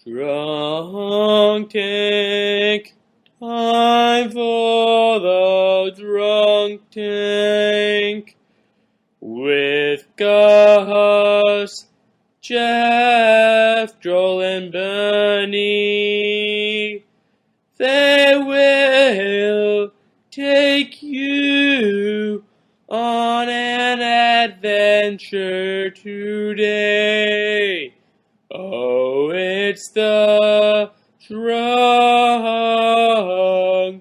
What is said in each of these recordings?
Drunk tank, time for the drunk tank. With Gus, Jeff, Joel, and Bernie. They will take you on an adventure today. Oh, it's the Drunk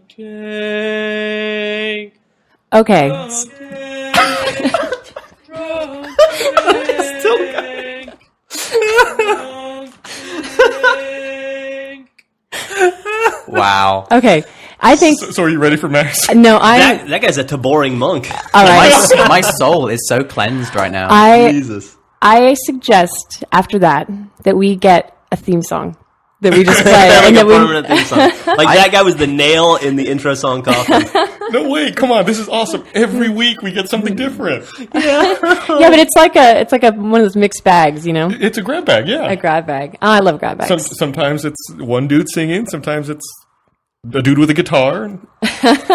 Tank. Okay. Drunk Tank. Drunk Tank. Drunk Tank. Wow. Okay. I think... So are you ready for Max? No, I... That guy's a Taboring monk. All right. My soul is so cleansed right now. Jesus. I suggest, after that we get a theme song that we just play. And a that we... permanent theme song. Like that guy was the nail in the intro song coffin. No way! Come on, this is awesome. Every week we get something different. Yeah, but it's like a one of those mixed bags, you know? It's a grab bag, yeah. A grab bag. Oh, I love grab bags. Sometimes it's one dude singing. Sometimes it's a dude with a guitar.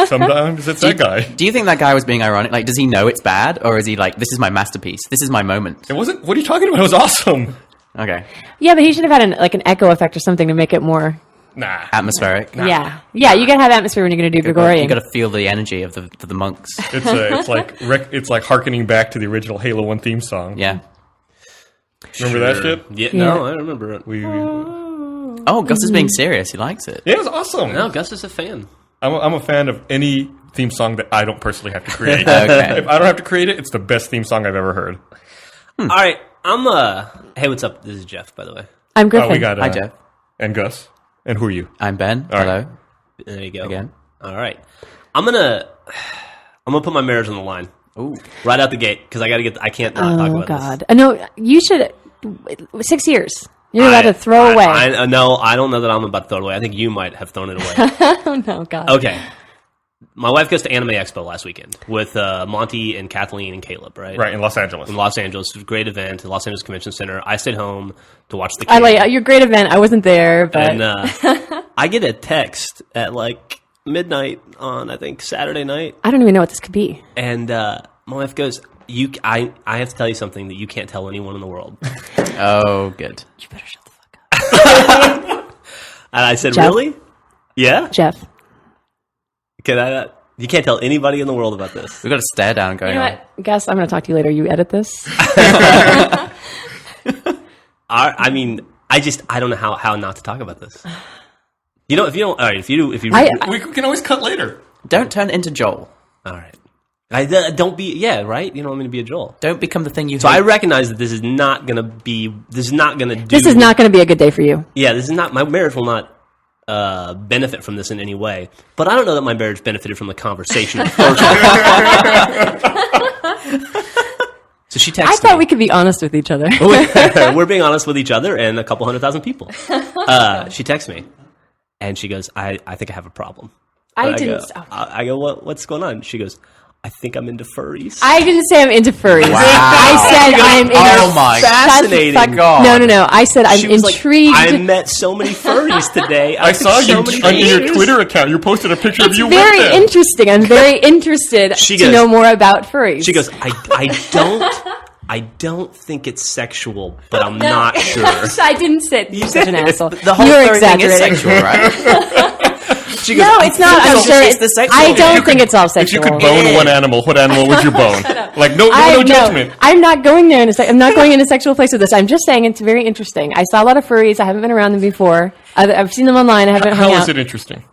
Sometimes it's that guy. Do you think that guy was being ironic? Like, does he know it's bad? Or is he like, this is my masterpiece. This is my moment? It wasn't... What are you talking about? It was awesome. Okay. Yeah, but he should have had an echo effect or something to make it more... Nah. Atmospheric. Yeah. Yeah, you gotta have atmosphere when you're gonna do Gregorian. You got to feel the energy of the monks. It's like hearkening back to the original Halo 1 theme song. Yeah. Remember that shit? Yeah, no, I remember it. Oh, Gus is being serious. He likes it. Yeah, it was awesome. No, Gus is a fan. I'm a fan of any theme song that I don't personally have to create. Okay. If I don't have to create it, it's the best theme song I've ever heard. All right, hey, what's up? This is Jeff, by the way. I'm Griffin. We got Hi, Jeff. and Gus. And who are you? I'm Ben. All right. Hello. There you go. Again. All right. I'm gonna put my marriage on the line. Ooh. Right out the gate, because I can't not talk Oh, about God. No, you should... 6 years. You're allowed to throw away. No, I don't know that I'm about to throw it away. I think you might have thrown it away. Oh, no, God. Okay. My wife goes to Anime Expo last weekend with Monty and Kathleen and Caleb, right? Right, in Los Angeles. In Los Angeles. It was a great event at the Los Angeles Convention Center. I stayed home to watch the kids. Your great event. I wasn't there, but... And I get a text at like midnight on, I think, Saturday night. I don't even know what this could be. And my wife goes, I have to tell you something that you can't tell anyone in the world. Oh, good. You better shut the fuck up. And I said, Jeff? Really? Yeah? Jeff. You can't tell anybody in the world about this. We've got a stare down going You know on. what? Gus, I'm going to talk to you later. You edit this? I mean, I don't know how not to talk about this. You know, if you don't, all right, if you We can always cut later. Don't turn into Joel. all right. Don't be, yeah, right? You don't want me to be a Joel. Don't become the thing you So hate. I recognize that this is not going to be, This is not going to be a good day for you. Yeah, this is not, my marriage will not benefit from this in any way. But I don't know that my marriage benefited from the conversation at first. So she texted I thought me. we could be honest with each other. We're being honest with each other and a couple 100,000 people. She texts me, and she goes, I think I have a problem. I I go, what's going on? She goes, I think I'm into furries. I didn't say I'm into furries. Wow. I said I'm into... Oh my fascinating. God. No. I said I'm She was intrigued. Like, I met so many furries today. I saw you so many on your furries. Twitter account. You posted a picture of It's you very with them. interesting. I'm very interested She to goes- know more about furries. She goes, I don't think it's sexual, but I'm not sure. I didn't say you're such an asshole. The whole You're furry thing is exaggerating. sexual, right? She goes, No, it's not. I'm sure it's the sexual I thing. don't think it's all If you sexual. could bone one animal, what animal would you bone? Like, no judgment. I'm not going there. I'm not going in a sexual place with this. I'm just saying it's very interesting. I saw a lot of furries. I haven't been around them before. I've seen them online. I haven't hung How out. is it interesting?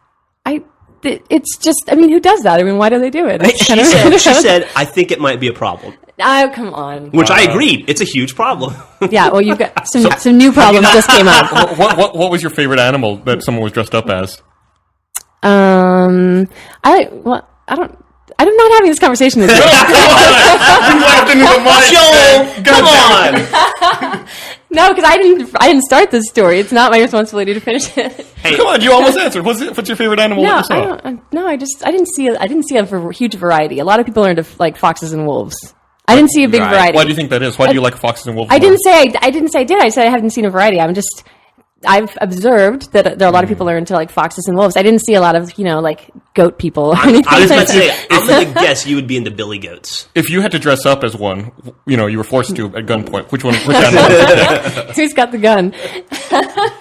It's just. I mean, who does that? I mean, why do they do it? It's kind of- she said, I think it might be a problem. Oh, come on. Which I agreed. It's a huge problem. Yeah. Well, you've got some new problems just came up. What was your favorite animal that someone was dressed up as? I'm not having this conversation with you. You laughed into the mic. Joel, come on. No, because I didn't start this story. It's not my responsibility to finish it. Come on, you almost answered. What's your favorite animal No, that you saw? I didn't see a huge variety. A lot of people are into like foxes and wolves. I didn't see a big Right. variety. Why do you think that is? Why do you like foxes and wolves? I more? didn't say I did. I said I haven't seen a variety. I'm just I've observed that there are a lot of people that are into like foxes and wolves. I didn't see a lot of, like goat people or anything. I was like about to that. say, I'm going to guess you would be into billy goats. If you had to dress up as one, you were forced to at gunpoint. Which animal would you pick? Who's got the gun?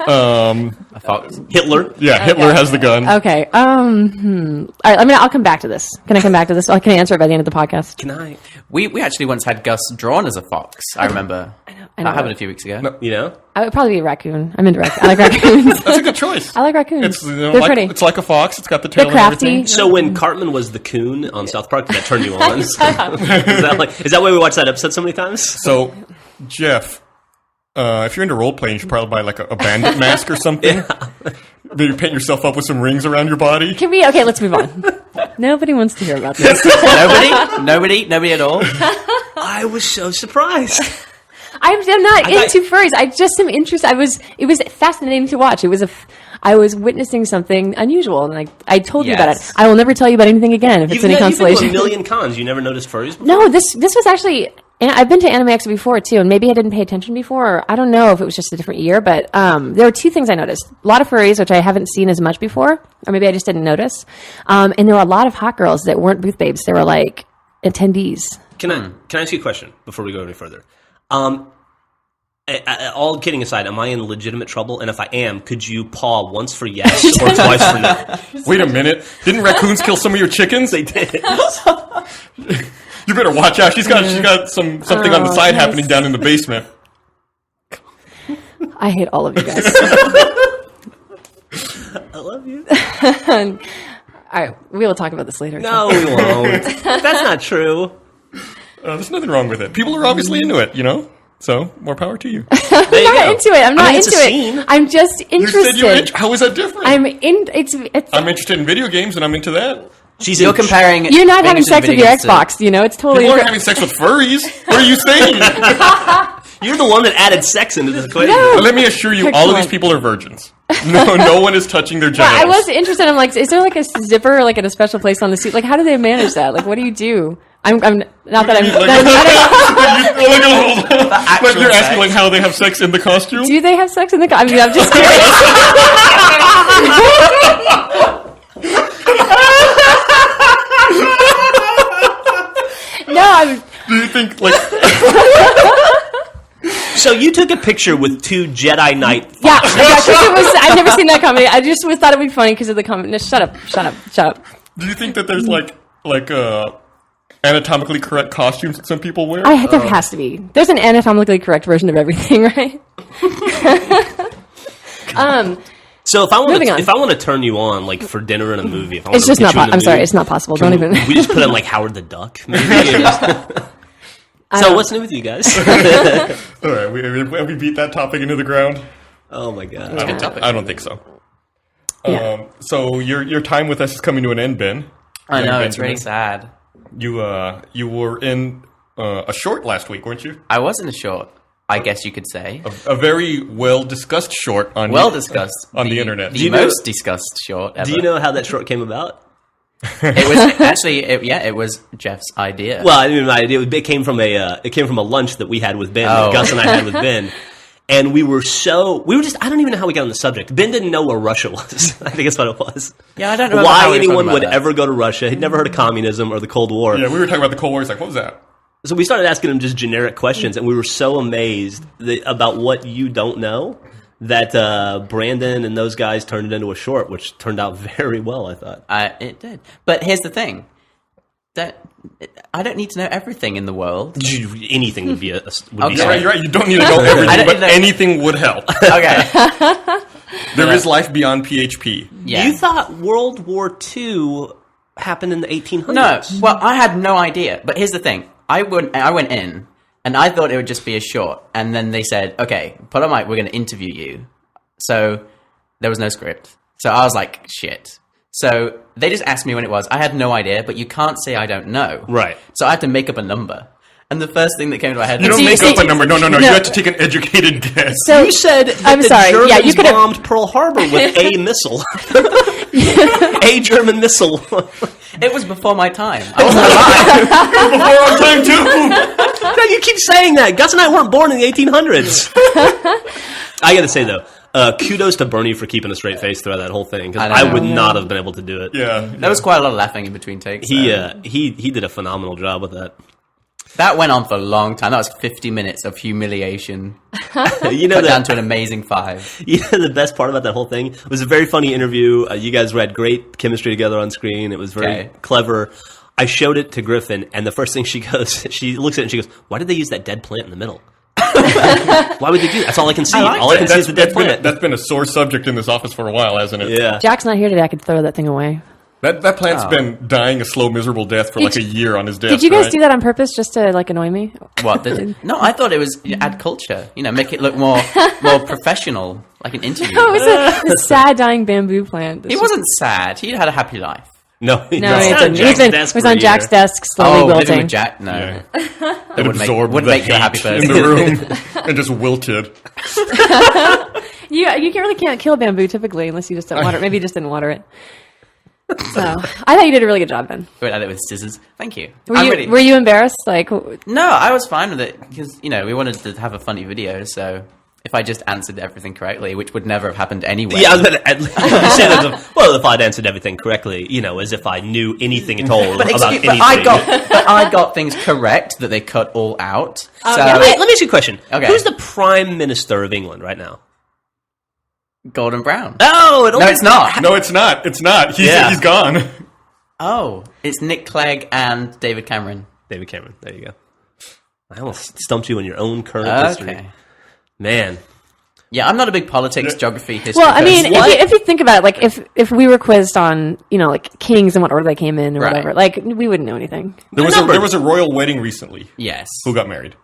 A fox. Hitler. Yeah, Hitler has the gun. Okay. All right. I'll come back to this. Can I come back to this? Or can I answer it by the end of the podcast? Can I? We actually once had Gus drawn as a fox. I remember. I know. That happened a few weeks ago. You know? I would probably be a raccoon. I'm into raccoons. I like raccoons. That's a good choice. I like raccoons. It's They're like, pretty. It's like a fox. It's got the tail They're and crafty. everything. So when Cartman was the coon on South Park, did that turn you on? is that why we watched that episode so many times? So, Jeff, if you're into role playing, you should probably buy like a bandit mask or something. Then you paint yourself up with some rings around your body. Can we? Okay, let's move on. Nobody wants to hear about this. Nobody at all. I was so surprised. I'm not I into furries. I just am interested. It was fascinating to watch. I was witnessing something unusual, and I told you about it. Yes. I will never tell you about anything again if it's any You've been consolation. to a million cons. You never noticed furries before? No, this was actually. And I've been to Anime Expo before too, and maybe I didn't pay attention before. Or I don't know if it was just a different year, but there were two things I noticed: a lot of furries, which I haven't seen as much before, or maybe I just didn't notice. And there were a lot of hot girls that weren't booth babes; they were like attendees. Can I ask you a question before we go any further? All kidding aside, am I in legitimate trouble? And if I am, could you paw once for yes or twice for no? Wait a minute. Didn't raccoons kill some of your chickens? They did. You better watch out. She's got something on the side nice. happening down in the basement. I hate all of you guys. I love you. All right, we will talk about this later. No, we won't. That's not true. There's nothing wrong with it. People are obviously into it, So, more power to you. There you I'm not go. into it. I'm not it's into a it. scene. I'm just You said interested. how is that different? I'm interested in video games, and I'm into that. She's You're in- comparing. You're not having Interesting sex with your videos to- Xbox. It's totally. People aren't having sex with furries. What are you saying? You're the one that added sex into this equation. But let me assure you, all of these Excellent. people are virgins. No one is touching their Well, I genitals. was interested. I'm like, is there like a zipper, like at a special place on the suit? Like, how do they manage that? Like, what do you do? I'm not that I'm. Like you're asking like how they have sex in the costume? Do they have sex in the? I mean, I'm just curious. No, I'm. Do you think like So you took a picture with two Jedi Knight. Yeah, because it was. I've never seen that comedy. I just thought it would be funny because of the comment. No, shut up. do you think that there's like anatomically correct costumes that some people wear? There has to be. There's an anatomically correct version of everything, right? So if I Moving on. want to turn you on like for dinner and a movie, if I want It's to just put not. you in the I'm sorry, mood, it's not possible. Don't even. we just put in like Howard the Duck. Maybe. So what's new with you guys? All right, we beat that topic into the ground. Oh my god. I don't think so. Yeah. So your time with us is coming to an end, Ben. I know, Ben it's really Benjamin. sad. You were in a short last week, weren't you? I was in a short, I guess you could say. A very well discussed short on Well discussed. on the internet. The most discussed short ever. Do you know how that short came about? It was actually, it was Jeff's idea. Well, I mean, it came from a lunch that we had with Ben, that Oh. Gus and I had with Ben. And we were just, I don't even know how we got on the subject. Ben didn't know where Russia was. I think that's what it was. Yeah, I don't remember how Why we were anyone talking would about that. ever go to Russia. He'd never heard of communism or the Cold War. Yeah, we were talking about the Cold War. He's like, what was that? So we started asking him just generic questions, and we were so amazed about what you don't know that Brandon and those guys turned it into a short, which turned out very well, I thought. It did. But here's the thing. I don't need to know everything in the world. Anything would be Okay. You're right. You don't need to know everything, don't but need to know- anything would help. Okay. There is life beyond PHP. Yeah. You thought World War II happened in the 1800s? No, well, I had no idea. But here's the thing: I went in, and I thought it would just be a short, and then they said, "Okay, put on mic. We're going to interview you." So there was no script. So I was like, "Shit." So they just asked me when it was. I had no idea, but you can't say I don't know. Right. So I had to make up a number, and the first thing that came to my head You was don't make see- up a number. No. no. You have to take an educated guess. So You said that I'm the sorry. Germans Yeah, you could have. bombed Pearl Harbor with a missile. A German missile. it was before my time. I wasn't alive. Before our time too. No, you keep saying that. Gus and I weren't born in the 1800s. I got to say, though, Kudos to Bernie for keeping a straight face throughout that whole thing, because I know. I would not have been able to do it. Yeah. There was quite a lot of laughing in between takes. He though. he did a phenomenal job with that. That went on for a long time. That was 50 minutes of humiliation. You know Cut down that. to an amazing 5. You know, the best part about that whole thing was a very funny interview. You guys had great chemistry together on screen. It was very Okay. clever. I showed it to Griffin, and the first thing she goes, she looks at it and she goes, "Why did they use that dead plant in the middle? Why would they do that? That's all I can see. All I can see is the dead plant." That's been a sore subject in this office for a while, hasn't it? Yeah. Jack's not here today. I could throw that thing away. That plant's been dying a slow, miserable death for like a year on his desk. Did you guys right? do that on purpose just to like annoy me? What? No, I thought it was add culture. Make it look more professional, like an interview. Oh, it was a sad dying bamboo plant. He wasn't sad. He had a happy life. No, No, it's he not didn't. Jack's It desk was for a on Jack's year. desk, slowly Living wilting. with Jack? No. Yeah. It It wouldn't absorbed make the you a happy hate in person. the room and just wilted. You really can't kill bamboo typically unless you just don't water it. Maybe you just didn't water it. So I thought you did a really good job, Ben. Good at it with scissors. Thank you. Were you embarrassed? Like, No, I was fine with it because we wanted to have a funny video. So if I just answered everything correctly, which would never have happened anyway. Yeah, I was going to say, well, if I'd answered everything correctly, as if I knew anything at all about anything. But I got things correct that they cut all out. So Let me ask you a question. Okay. Who's the Prime Minister of England right now? Gordon Brown. Oh, No, it's not. No, it's not. It's not. He's gone. Oh, it's Nick Clegg and David Cameron. David Cameron. There you go. I almost stumped you on your own current history. Okay. Man. Yeah, I'm not a big politics, geography, history. well, I mean, person. if you think about it, like if we were quizzed on, like kings and what order they came in or Right. whatever, like we wouldn't know anything. There was a royal wedding recently. Yes, Who got married?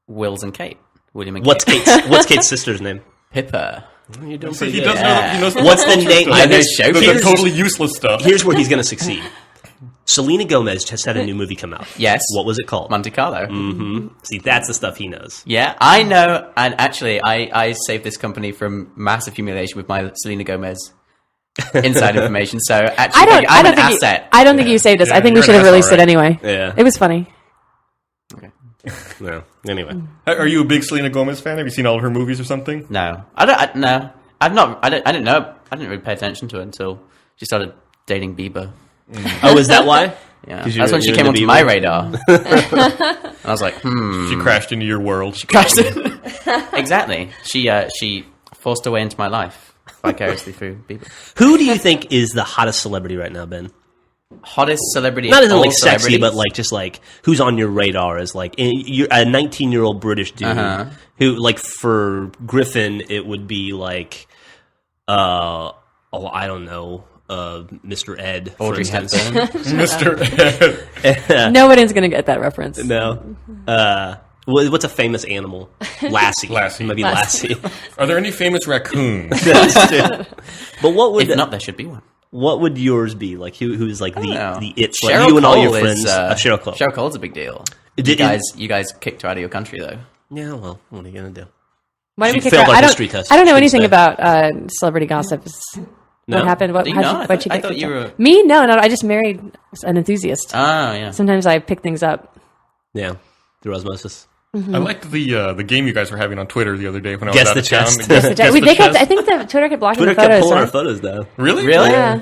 Wills and Kate. William and What's Kate. What's Kate's sister's name? Pippa? You're doing So pretty he good. does know. He knows What's the name? I know Here's- show the pieces. totally useless stuff. Here's where he's going to succeed. Selena Gomez just had a new movie come out. Yes. What was it called? Monte Carlo. See, that's the stuff he knows. Yeah, I know. And actually, I saved this company from massive humiliation with my Selena Gomez inside information. So actually, I I'm don't an think asset. I don't think you saved us. Yeah, I think we you're should an have released asshole, it anyway. Yeah. It was funny. No. Anyway. Are you a big Selena Gomez fan? Have you seen all of her movies or something? No, I don't. No, I've not. I didn't know. I didn't really pay attention to her until she started dating Bieber. Oh, is that why? Yeah, 'Cause that's when she you're came into onto my Bieber? radar. And I was like, She crashed into your world. exactly. She forced her way into my life vicariously through Bieber. Who do you think is the hottest celebrity right now, Ben? Hottest celebrity. Not of as in all like sexy, celebrities? but like just like who's on your radar as like you're a 19-year-old British dude who like for Griffin it would be like I don't know Mr. Ed for Audrey instance. Hepburn. Mr. Nobody's gonna get that reference. No, what's a famous animal? Lassie. Lassie. Maybe Lassie. Are there any famous raccoons? But what would If not, there should be one. what would yours be like? Who's like No. the it's like Cheryl you and all your Cole friends? is, Cheryl Cole. Cheryl Cole's a big deal. Did- You guys kicked her out of your country though. Yeah, well, what are you gonna do? Why She did we kick failed her? our I don't. history test. I don't know Shouldn't anything say. about celebrity gossip. No? What happened? Do you not? Why'd she I get thought kicked you out? were- Me? No. I just married an enthusiast. Oh yeah. Sometimes I pick things up. Yeah, through osmosis. I liked the game you guys were having on Twitter the other day when I was Guess out the of town. chest. Guess They the kept. chest. I think the Twitter kept blocking Twitter the kept photos. pulling our huh? photos though. Really? Really? Yeah,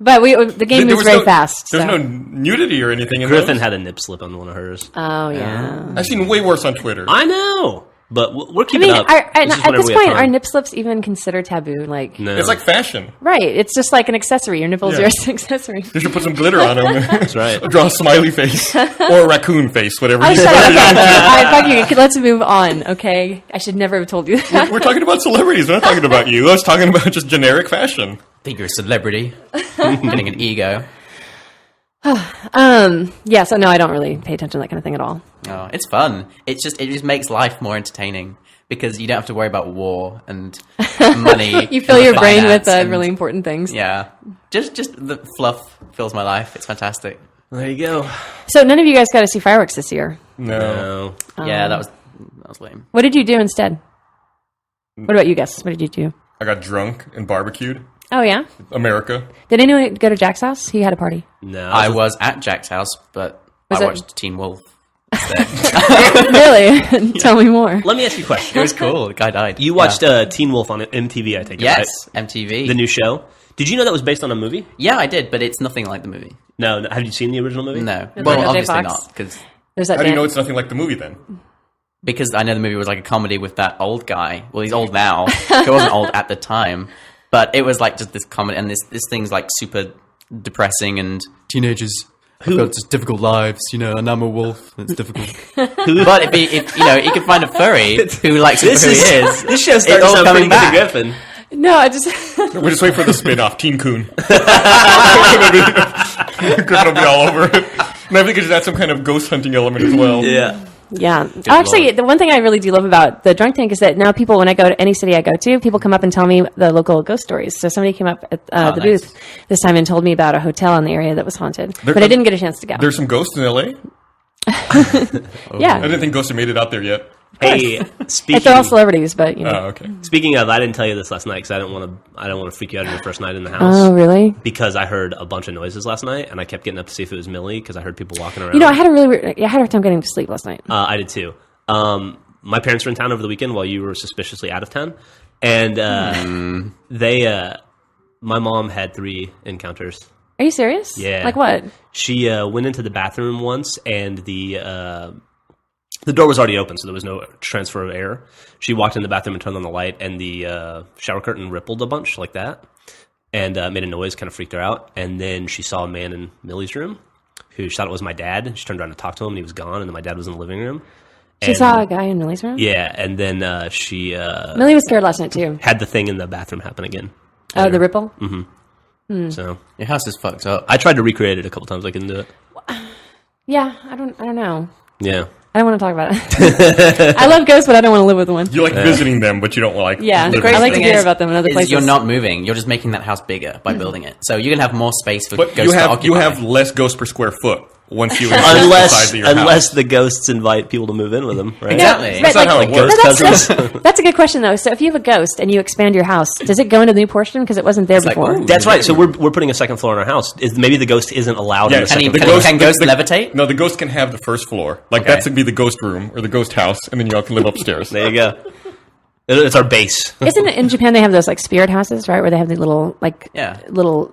but the game There moves was very no- fast. There's so. no nudity or anything in Griffin those? had a nip slip on one of hers. Oh yeah. I've seen way worse on Twitter. I know, but we're I keeping mean, up. at It's just this whenever we have point, are time. nip slips even considered taboo? Like, No. It's like fashion. right? It's just like an accessory. Your nipples Yeah. are an accessory. They should put some glitter on them. That's right. Draw a smiley face or a raccoon face, whatever. Oh, you shut up. decide. Okay. All right, fuck you. Let's move on. Okay, I should never have told you that. We're talking about celebrities. We're not talking about you. I was talking about just generic fashion. Think you're a celebrity. Getting an ego. Yeah. So no, I don't really pay attention to that kind of thing at all. Oh, it's fun. It just makes life more entertaining because you don't have to worry about war and money. You fill and your brain with finance and- really important things. Yeah, just the fluff fills my life. It's fantastic. There you go. So none of you guys got to see fireworks this year. No. No. Yeah, that was lame. What did you do instead? What about you guys? What did you do? I got drunk and barbecued. Oh yeah. America. Did anyone go to Jack's house? He had a party. No. I was at Jack's house, but Was I it- watched Teen Wolf. Really? Tell me more. Let me ask you a question. It was cool. The guy died. You watched Teen Wolf on MTV, I think. Yes, Right? MTV. The new show. Did you know that was based on a movie? Yeah, I did, but it's nothing like the movie. No. Have you seen the original movie? No. Is Well, it obviously Fox? not, There's that How do you Dan- know it's nothing like the movie then? because I know the movie was like a comedy with that old guy. Well, he's old now. He wasn't old at the time, but it was like just this comedy, and this thing's like super depressing, and teenagers have got just difficult lives, you know, and I'm a wolf, and it's difficult. But if you know, he could find a furry who likes him for who he is. This show It's starts all out coming pretty good to back. Griffin. No, I just We're just waiting for the spin-off, Teen Coon. Griffin will be all over it. And I think it just add some kind of ghost hunting element as well. Yeah. yeah. Actually, the one thing I really do love about the Drunk Tank is that now people, when I go to any city I go to, people come up and tell me the local ghost stories. So somebody came up at the nice. booth this time and told me about a hotel in the area that was haunted, There- but I didn't get a chance to go. There's some ghosts in L.A.? Yeah, I didn't think ghosts had made it out there yet. Hey, they're all celebrities, but you know. Oh, okay. speaking of, I didn't tell you this last night because I don't want to freak you out on your first night in the house. Oh, really? Because I heard a bunch of noises last night, and I kept getting up to see if it was Millie because I heard people walking around. You know, I had a hard time getting to sleep last night. I did too. My parents were in town over the weekend while you were suspiciously out of town, and my mom had 3 encounters. Are you serious? Yeah. Like what? She went into the bathroom once, and the door was already open, so there was no transfer of air. She walked in the bathroom and turned on the light, and the shower curtain rippled a bunch like that, and made a noise, kind of freaked her out. And then she saw a man in Millie's room, who she thought it was my dad. She turned around to talk to him, and he was gone, and then my dad was in the living room. She And- saw a guy in Millie's room? Yeah, and then she Millie was scared last night, too. had the thing in the bathroom happen again. Oh, the ripple? So Your house is fucked up. I tried to recreate it a couple times. I couldn't do it. Yeah, I don't know. Yeah. I don't want to talk about it. I love ghosts, but I don't want to live with one. You like visiting them, but you don't like... Yeah, living I with like to them. hear about them in other places. You're not moving. You're just making that house bigger by building it. So you're gonna have more space for But ghosts to occupy. you have less ghosts per square foot once you increase the size of your Unless house. the ghosts invite people to move in with them, right? Exactly. Right, That's not how it works. Ghost No, cousins. that's a good question, though. So if you have a ghost and you expand your house, does it go into the new portion? Because it wasn't there like, before. ooh. That's right. So we're putting a second floor in our house. Maybe the ghost isn't allowed Yeah, in the Can, second he, floor. can ghosts levitate? No, the ghost can have the first floor. Like, Okay. that's to be the ghost room or the ghost house, and then y'all can live upstairs. There you go. It's our base. Isn't it in Japan they have those like spirit houses, right? Where they have the little Yeah. little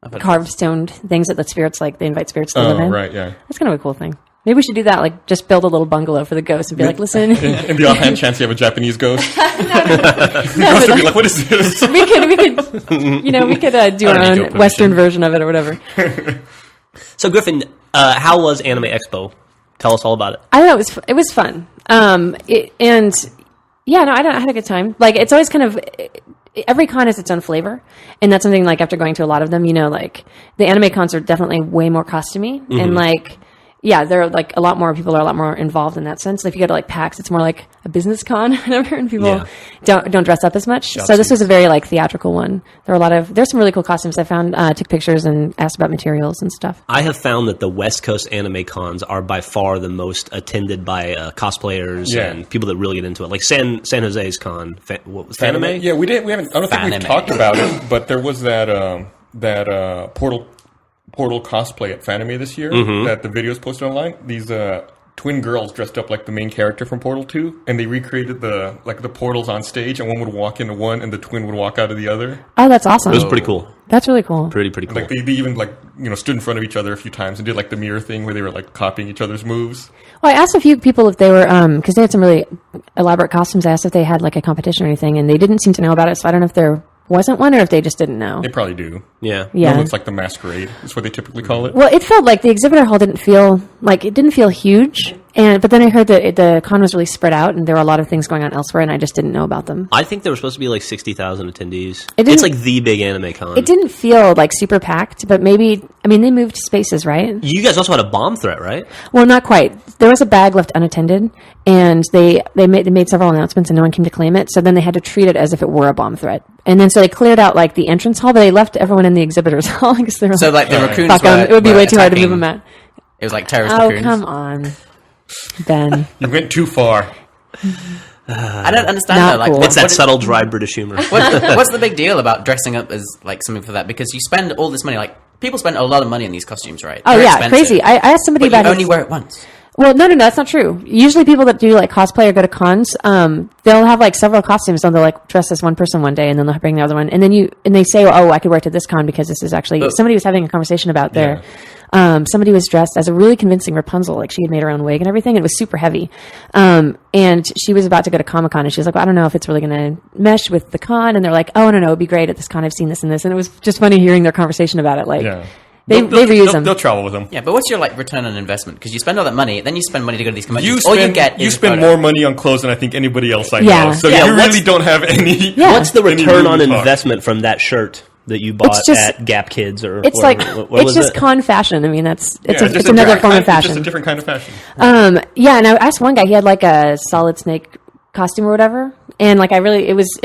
heard of carved stone things that the spirits like they invite spirits to live Oh, in. right, yeah. That's kind of a cool thing. Maybe we should do that. Like just build a little bungalow for the ghosts and be like, listen, In the offhand chance you have a Japanese ghost, no, ghost but, would be like, what is this? we could we could do I don't our need own your permission. Western version of it or whatever. So Griffin, how was Anime Expo? Tell us all about it. I don't know. It was fun. I had a good time. Like it's always kind of every con has its own flavor, and that's something like after going to a lot of them, you know, like the anime cons are definitely way more costumey, and like. Yeah, there are like a lot more people are a lot more involved in that sense. If you go to like PAX, it's more like a business con, whatever, and people Yeah. don't dress up as much. So this was a very like theatrical one. There's some really cool costumes. I found took pictures and asked about materials and stuff. I have found that the West Coast anime cons are by far the most attended by cosplayers Yeah. and people that really get into it. Like San Jose's con, what was Fanime? Yeah, we haven't. I don't think we've Fanime. talked about it, but there was that Portal cosplay at Fanime this year that the videos posted online. These twin girls dressed up like the main character from Portal 2, and they recreated the portals on stage, and one would walk into one, and the twin would walk out of the other. Oh, that's awesome. It was pretty cool. That's really cool. Pretty cool. Like they even stood in front of each other a few times and did like the mirror thing where they were like copying each other's moves. Well, I asked a few people if they were, because they had some really elaborate costumes. I asked if they had like a competition or anything, and they didn't seem to know about it. So I don't know if there wasn't one or if they just didn't know. They probably do. Yeah. Yeah. No, it's like the masquerade. That's what they typically call it. Well, it felt like the exhibitor hall didn't feel huge, but then I heard that the con was really spread out, and there were a lot of things going on elsewhere, and I just didn't know about them. I think there were supposed to be like 60,000 attendees. It didn't- It's like the big anime con. It didn't feel like super packed, but maybe they moved spaces, right? You guys also had a bomb threat, right? Well, not quite. There was a bag left unattended, and they made several announcements, and no one came to claim it. So then they had to treat it as if it were a bomb threat, and then so they cleared out like the entrance hall, but they left everyone in the exhibitors hall because they were So like the raccoons fuck 'em. were, It would be were way too hard to move attacking- them out. It was like terrorist Oh, raccoons. come on, Ben. You went too far. I don't understand Not though. Like, cool. what- It's that what- subtle, dry British humor. what's the big deal about dressing up as like something for that? Because you spend all this money. Like people spend a lot of money on these costumes, right? Oh They're yeah, expensive. crazy. I asked somebody But you about only wear it once. Well, no, that's not true. Usually people that do like cosplay or go to cons, they'll have like several costumes and they'll like dress as one person one day and then they'll bring the other one. And then they say, oh, I could wear it to this con because this is actually, somebody was having a conversation about there. Somebody was dressed as a really convincing Rapunzel. Like she had made her own wig and everything. And it was super heavy. And she was about to go to Comic-Con and she was like, well, I don't know if it's really going to mesh with the con. And they're like, oh, no, it'd be great at this con. I've seen this and this. And it was just funny hearing their conversation about it. Like, They reuse them. They'll travel with them. Yeah, but what's your like return on investment? Because you spend all that money, then you spend money to go to these conventions. You spend more money on clothes than I think anybody else I Yeah. know. So Yeah, you really don't have any. Yeah. What's the any return room on to talk. investment from that shirt that you bought at Gap Kids or It's whatever? like, What it's was just it? con fashion. I mean, it's just another form of It's just fashion. a different kind of fashion. Yeah, and I asked one guy, he had like a Solid Snake costume or whatever, and like it was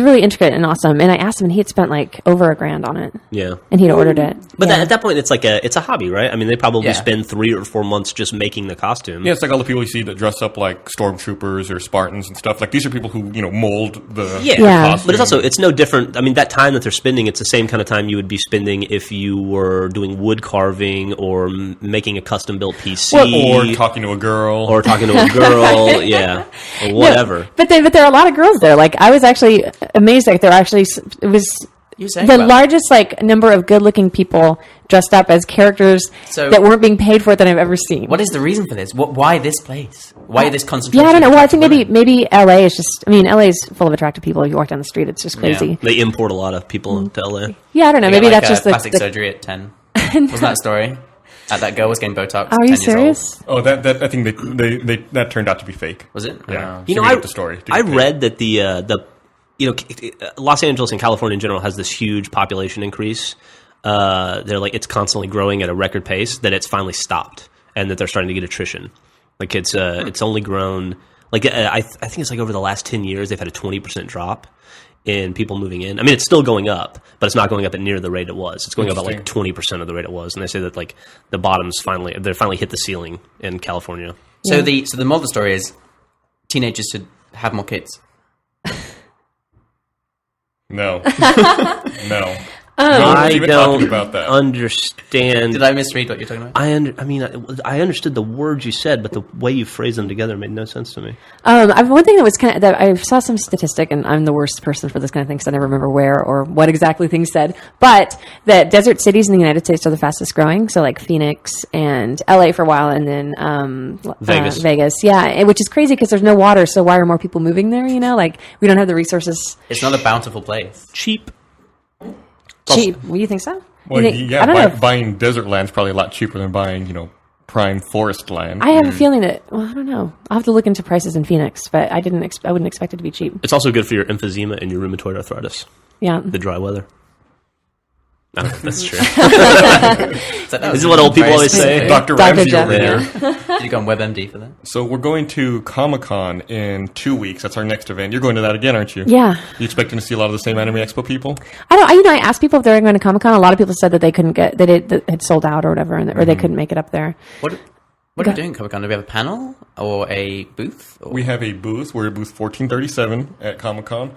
really intricate and awesome. And I asked him, and he had spent like over $1,000 on it. Yeah. And he'd ordered it. But Yeah. at that point, it's like it's a hobby, right? I mean, they probably Yeah. spend 3 or 4 months just making the costume. Yeah, it's like all the people you see that dress up like stormtroopers or Spartans and stuff. Like these are people who mold the Yeah. Yeah. costume. But it's no different. I mean, that time that they're spending, it's the same kind of time you would be spending if you were doing wood carving or making a custom built PC or talking to a girl or talking to a girl, yeah, or whatever. But there are a lot of girls there. Like I was actually amazed that it was You saying the about- largest like number of good-looking people dressed up as characters So- that weren't being paid for it that I've ever seen. What is the reason for this? Why this place? Why this concentration? Yeah, I don't know. of Well, I think attractive maybe LA is just. I mean, LA is full of attractive people. If you walk down the street, it's just crazy. They import a lot of people to LA. Yeah, I don't know. women? Maybe They get, that's just plastic the. surgery at 10. Wasn't that a story? That girl was getting Botox. Are 10 you years serious? Old. Oh, that I think they that turned out to be fake. Was it? Yeah. Oh. You So know, we get the story. to I get paid. read that the Los Angeles and California in general has this huge population increase. They're like it's constantly growing at a record pace. That it's finally stopped, and that they're starting to get attrition. Like it's only grown. Like I think it's like over the last 10 years they've had a 20% drop in people moving in. I mean, it's still going up, but it's not going up at near the rate it was. It's going up at like 20% of the rate it was. And they say that like the bottom's finally hit the ceiling in California. So the moral of the story is teenagers should have more kids. No. No. I even don't talking about that. understand. Did I misread what you're talking about? I understood the words you said, but the way you phrased them together made no sense to me. One thing that was that I saw some statistic, and I'm the worst person for this kind of thing because I never remember where or what exactly things said. But that desert cities in the United States are the fastest growing. So like Phoenix and LA for a while, and then Vegas, yeah, which is crazy because there's no water. So why are more people moving there? You know, like we don't have the resources. It's not a bountiful place. Cheap. Cheap? Well, you think so? Well, You think- yeah, I don't know. If, buying desert land's probably a lot cheaper than buying, prime forest land. I have a feeling that. Well, I don't know. I'll have to look into prices in Phoenix, but I wouldn't expect it to be cheap. It's also good for your emphysema and your rheumatoid arthritis. Yeah. The dry weather. I don't know if that's true. This is what old people always say. Dr. Dr. Ramsey Jeff. over Yeah. here. Did you go on WebMD for that? So we're going to Comic-Con in 2 weeks. That's our next event. You're going to that again, aren't you? Yeah. You expecting to see a lot of the same Anime Expo people? I asked people if they were going to Comic Con. A lot of people said that they couldn't get that it had sold out or whatever, or they couldn't make it up there. What are we doing at Comic-Con? Do we have a panel or a booth? Or? We have a booth. We're at booth 1437 at Comic-Con.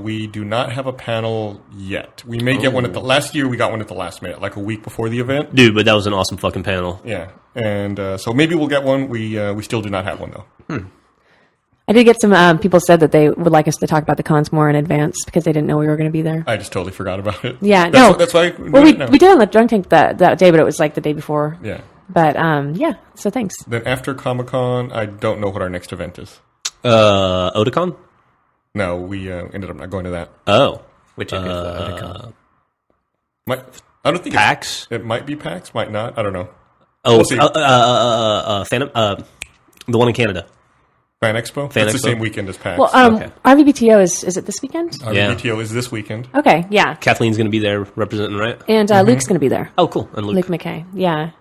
We do not have a panel yet. We may get one at the last year. We got one at the last minute, like a week before the event. Dude, but that was an awesome fucking panel. Yeah, and so maybe we'll get one. We still do not have one though. I did get some people said that they would like us to talk about the cons more in advance because they didn't know we were going to be there. I just totally forgot about it. Yeah, that's why. Well, we did on the drunk tank that day, but it was like the day before. Yeah. But yeah, so thanks. Then after Comic-Con, I don't know what our next event is. Otakon? No, we ended up not going to that. Oh. Which is good for Otakon. I don't think PAX? It might be PAX, might not. I don't know. Oh, We'll see. Phantom, the one in Canada. Fan Expo. Fan It's Expo? the same weekend as PAX. Well, Okay. RVBTO is it this weekend? Our yeah. BTO is this weekend. Okay, yeah, Kathleen's going to be there representing, right? and Luke's going to be there. Oh, cool. And Luke. Luke McKay, yeah.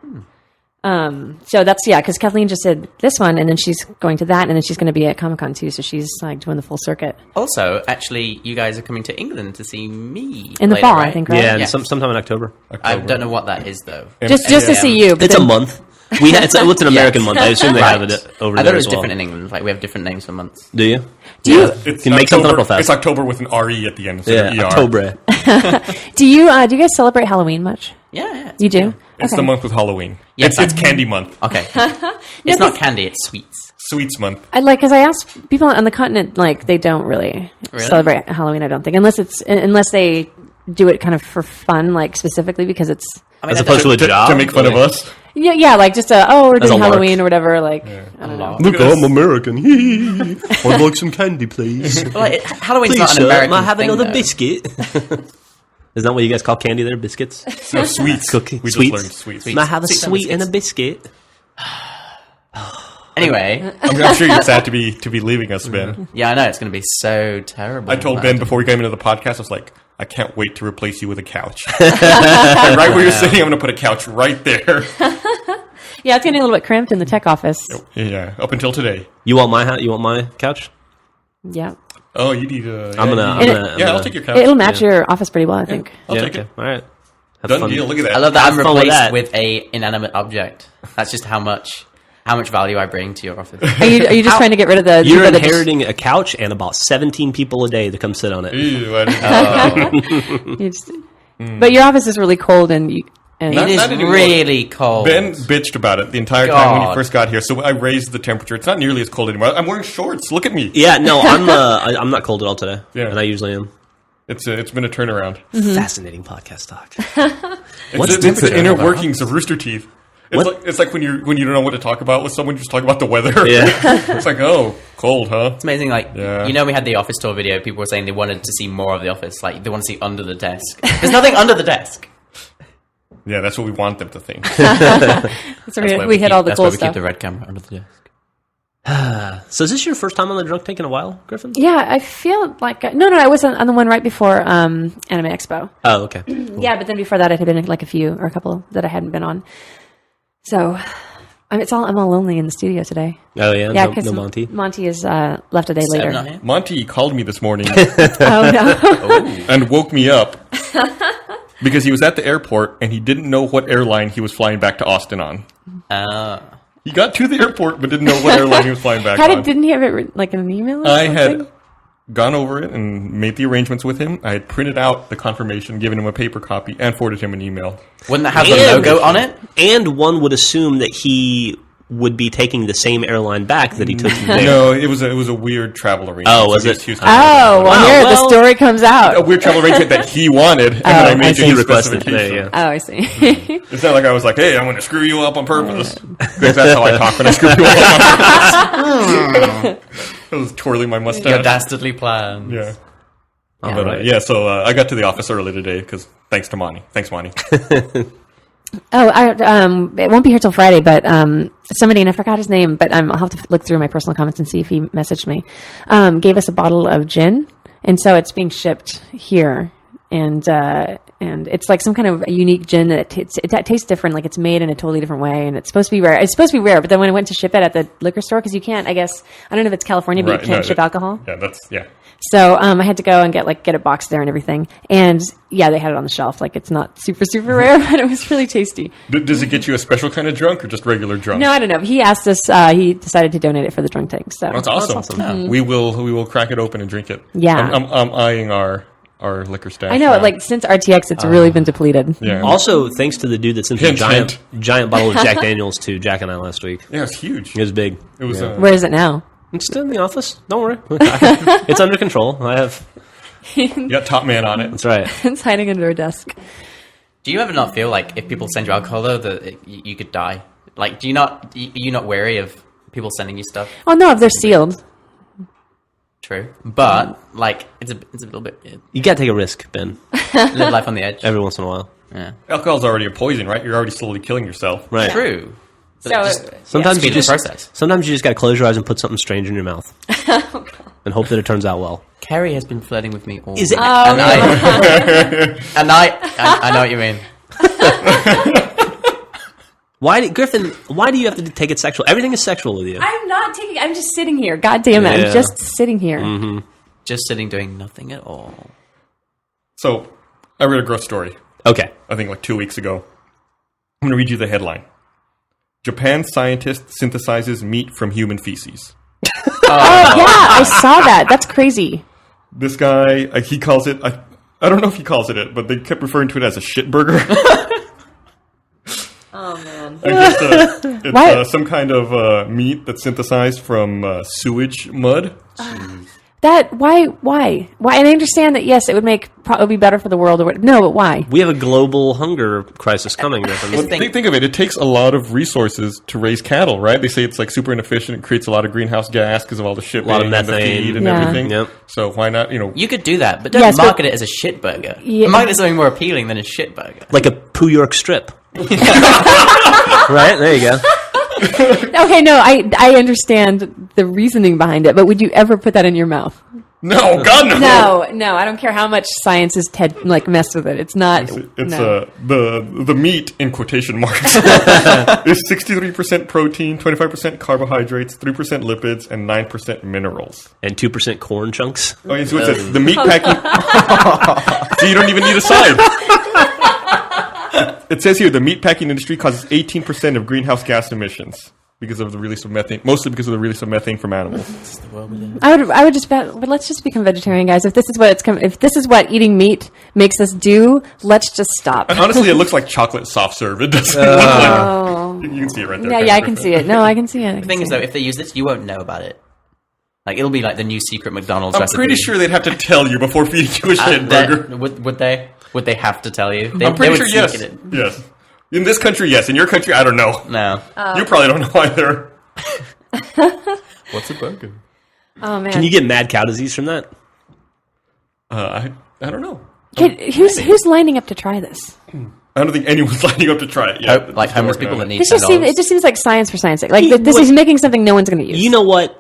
So that's because Kathleen just did this one, and then she's going to that, and then she's going to be at Comic-Con too. So she's like doing the full circuit Also, actually, you guys are coming to England to see me in the later, fall, right? I think, right? Yeah, and Yes. sometime in October. I don't know what that is though. Just to see you. But It's a then- month. It's an American month. I assume they have it over I there thought it as was well. different in England. Like we have different names for months. Do you? Do you It's Can make something up real fast. It's October with an RE at the end. instead of ER. October. do you guys celebrate Halloween much? Yeah, yeah. You do? It's the month with Halloween. Yes, It's candy month. Okay. It's not candy, it's sweets. Sweets month. I like, because I asked people on the continent, like, they don't really celebrate Halloween, I don't think, unless they do it kind of for fun, like, specifically because it's... I mean, As opposed to a job? To make fun of us. Yeah, like, just we're As a doing lark. Halloween or whatever, like, I don't know. Look, I'm American. I'd like some candy, please. Well, Halloween's Please, not an sir, American may I have thing, another though. biscuit? Isn't that what you guys call candy there? Biscuits? No, sweets. Cookie. We just Sweets. learned sweets. Sweets. May I have a Sweets and sweet and a biscuit? Anyway, I'm sure you're sad to be leaving us, Ben. yeah, I know, it's going to be so terrible. I told Ben before we came into the podcast, I was like, I can't wait to replace you with a couch. And right where you're sitting, I'm going to put a couch right there. Yeah, it's getting a little bit cramped in the tech office. Yeah, up until today. You want my You want my couch? Yeah. Oh, you need I'm gonna. Yeah, I'll take your couch. It'll match your office pretty well, I think. I'll Yeah, take okay. it. All right. Have Done fun. deal. Look at that. I love that I'm Have fun with replaced that. with a inanimate object. That's just how much value I bring to your office. Are you just trying to get rid of the... You're people that just- inheriting a couch and about 17 people a day to come sit on it. Ew, I didn't- you just- But your office is really cold and... It Not is anymore. really cold. Ben bitched about it the entire time when you God. first got here, so I raised the temperature. It's not nearly as cold anymore. I'm wearing shorts. Look at me. Yeah, no, I'm not cold at all today, Yeah. and I usually am. It's been a turnaround. Fascinating podcast talk. It's the inner workings of Rooster Teeth. It's like when you don't know what to talk about with someone, you just talk about the weather. Yeah. It's like, oh, cold, huh? It's amazing, like, Yeah. you know, we had the office tour video, people were saying they wanted to see more of the office, like, they want to see under the desk. There's nothing under the desk. Yeah, that's what we want them to think. So That's why we hit all the that's cool why we stuff. keep the red camera under the desk. So is this your first time on the drunk tank in a while, Griffin? Yeah, I feel like... no, I wasn't on the one right before Anime Expo. Oh, okay. Yeah, but then before that, it had been like a couple that I hadn't been on. So I'm all lonely in the studio today. Oh yeah, Yeah, no, because no Monty. Monty is left a day later. Not here? Monty called me this morning Oh no! and woke me up because he was at the airport and he didn't know what airline he was flying back to Austin on. He got to the airport but didn't know what airline he was flying back on. Didn't he have it like in an email? Or I something? had gone over it and made the arrangements with him. I had printed out the confirmation, given him a paper copy, and forwarded him an email. Wouldn't that have the And- logo on it? And one would assume that he would be taking the same airline back that he took you there. No, it was a weird travel arrangement. Oh, was So it? he was- Oh, well, Wow, here well- the story comes out. a weird travel arrangement that he wanted, and then I I made see. it He his requested. There specification. you go. Oh, I see. It's not like I was like, "Hey, I'm going to screw you up on purpose." Because that's how I talk when I screw you up on purpose. I was twirling my Your mustache. dastardly plan. Yeah. All But right. yeah, so I got to the office early today because thanks to Monty. Thanks, Monty. It won't be here till Friday, but somebody, and I forgot his name, but I'll have to look through my personal comments and see if he messaged me, gave us a bottle of gin, and so it's being shipped here, and it's like some kind of a unique gin that that tastes different, like it's made in a totally different way, and it's supposed to be rare. It's supposed to be rare, but then when I went to ship it at the liquor store, because you can't, I guess, I don't know if it's California, but Right, you can't no, ship alcohol. Yeah. So I had to go and get it boxed there and everything. And yeah, they had it on the shelf. Like it's not super, super rare, but it was really tasty. Does it get you a special kind of drunk or just regular drunk? No, I don't know. He asked us, he decided to donate it for the drunk tank. So That's awesome. We will crack it open and drink it. Yeah. I'm eyeing our liquor stash. I know, now. like since RTX, it's really been depleted. Yeah. Also, thanks to the dude that sent a Hint, giant bottle of Jack Daniels to Jack and I last week. Yeah, it's huge. It was big. It was. Where is it now? It's still in the office. Don't worry. It's under control. I have. You got Top Man on it. That's right. It's hiding under a desk. Do you ever not feel like if people send you alcohol though that you could die? Like, are you not wary of people sending you stuff? Oh no, if they're sealed. True, but like it's a little bit You gotta take a risk, Ben. live life on the edge. Every once in a while. Yeah, Alcohol's already a poison, right? You're already slowly killing yourself. Right. true. But So- just Sometimes speed you just the process. Sometimes you just gotta close your eyes and put something strange in your mouth, and hope that it turns out well. Carrie has been flirting with me all. Is it- week, and I know what you mean. Griffin? Why do you have to take it sexual? Everything is sexual with you. I'm not taking. I'm just sitting here. God damn it! Yeah. I'm just sitting here. Just sitting doing nothing at all. So, I read a gross story, Okay. I think like 2 weeks ago. I'm going to read you the headline. Japan scientist synthesizes meat from human feces. Oh yeah, I saw that. That's crazy. This guy, he calls it, I don't know if he calls it, but they kept referring to it as a shit burger. Why- some kind of meat that's synthesized from sewage mud. Why? And I understand that, yes, it would probably be better for the world. No, but why? We have a global hunger crisis coming. Griffin. Well, Think of it. It takes a lot of resources to raise cattle, right? They say it's like super inefficient. It creates a lot of greenhouse gas because of all the shipping, lot of and the methane. feed, and Yeah. everything. Yep. So why not? You could do that, but don't Yes, but- market it as a shit burger. Yeah. Market it as something more appealing than a shit burger. Like a Poo York strip. Right? There you go. Okay, no, I understand the reasoning behind it, but would you ever put that in your mouth? No, God no. No, I don't care how much science has messed with it. It's not. It's no. the meat in quotation marks is 63% protein, 25% carbohydrates, 3% lipids, and 9% minerals. And 2% corn chunks. Oh, yeah, so it says the meat packing. So you don't even need a side. It says here the meat packing industry causes 18% of greenhouse gas emissions because of the release of methane, mostly because of the release of methane from animals. I would just bet, but let's just become vegetarian, guys. If this is what if this is what eating meat makes us do, let's just stop. And honestly, it looks like chocolate soft serve. It doesn't look like. You can see it right there. Yeah, I can see it. No, I can see it. The thing is, though, if they use this, you won't know about it. Like, it'll be like the new secret McDonald's I'm recipe. pretty sure they'd have to tell you before feeding you a shit burger. Would they? Would they have to tell you? I'm pretty sure would yes. sneak it in. Yes. In this country, yes. In your country, I don't know. No. You probably don't know either. What's a burger? Oh man, Can you get mad cow disease from that? I don't know. who's lining up to try this? I don't think anyone's lining up to try it yet. Like homeless people that need It just seems like science for science sake. Like he's making something no one's going to use. You know what?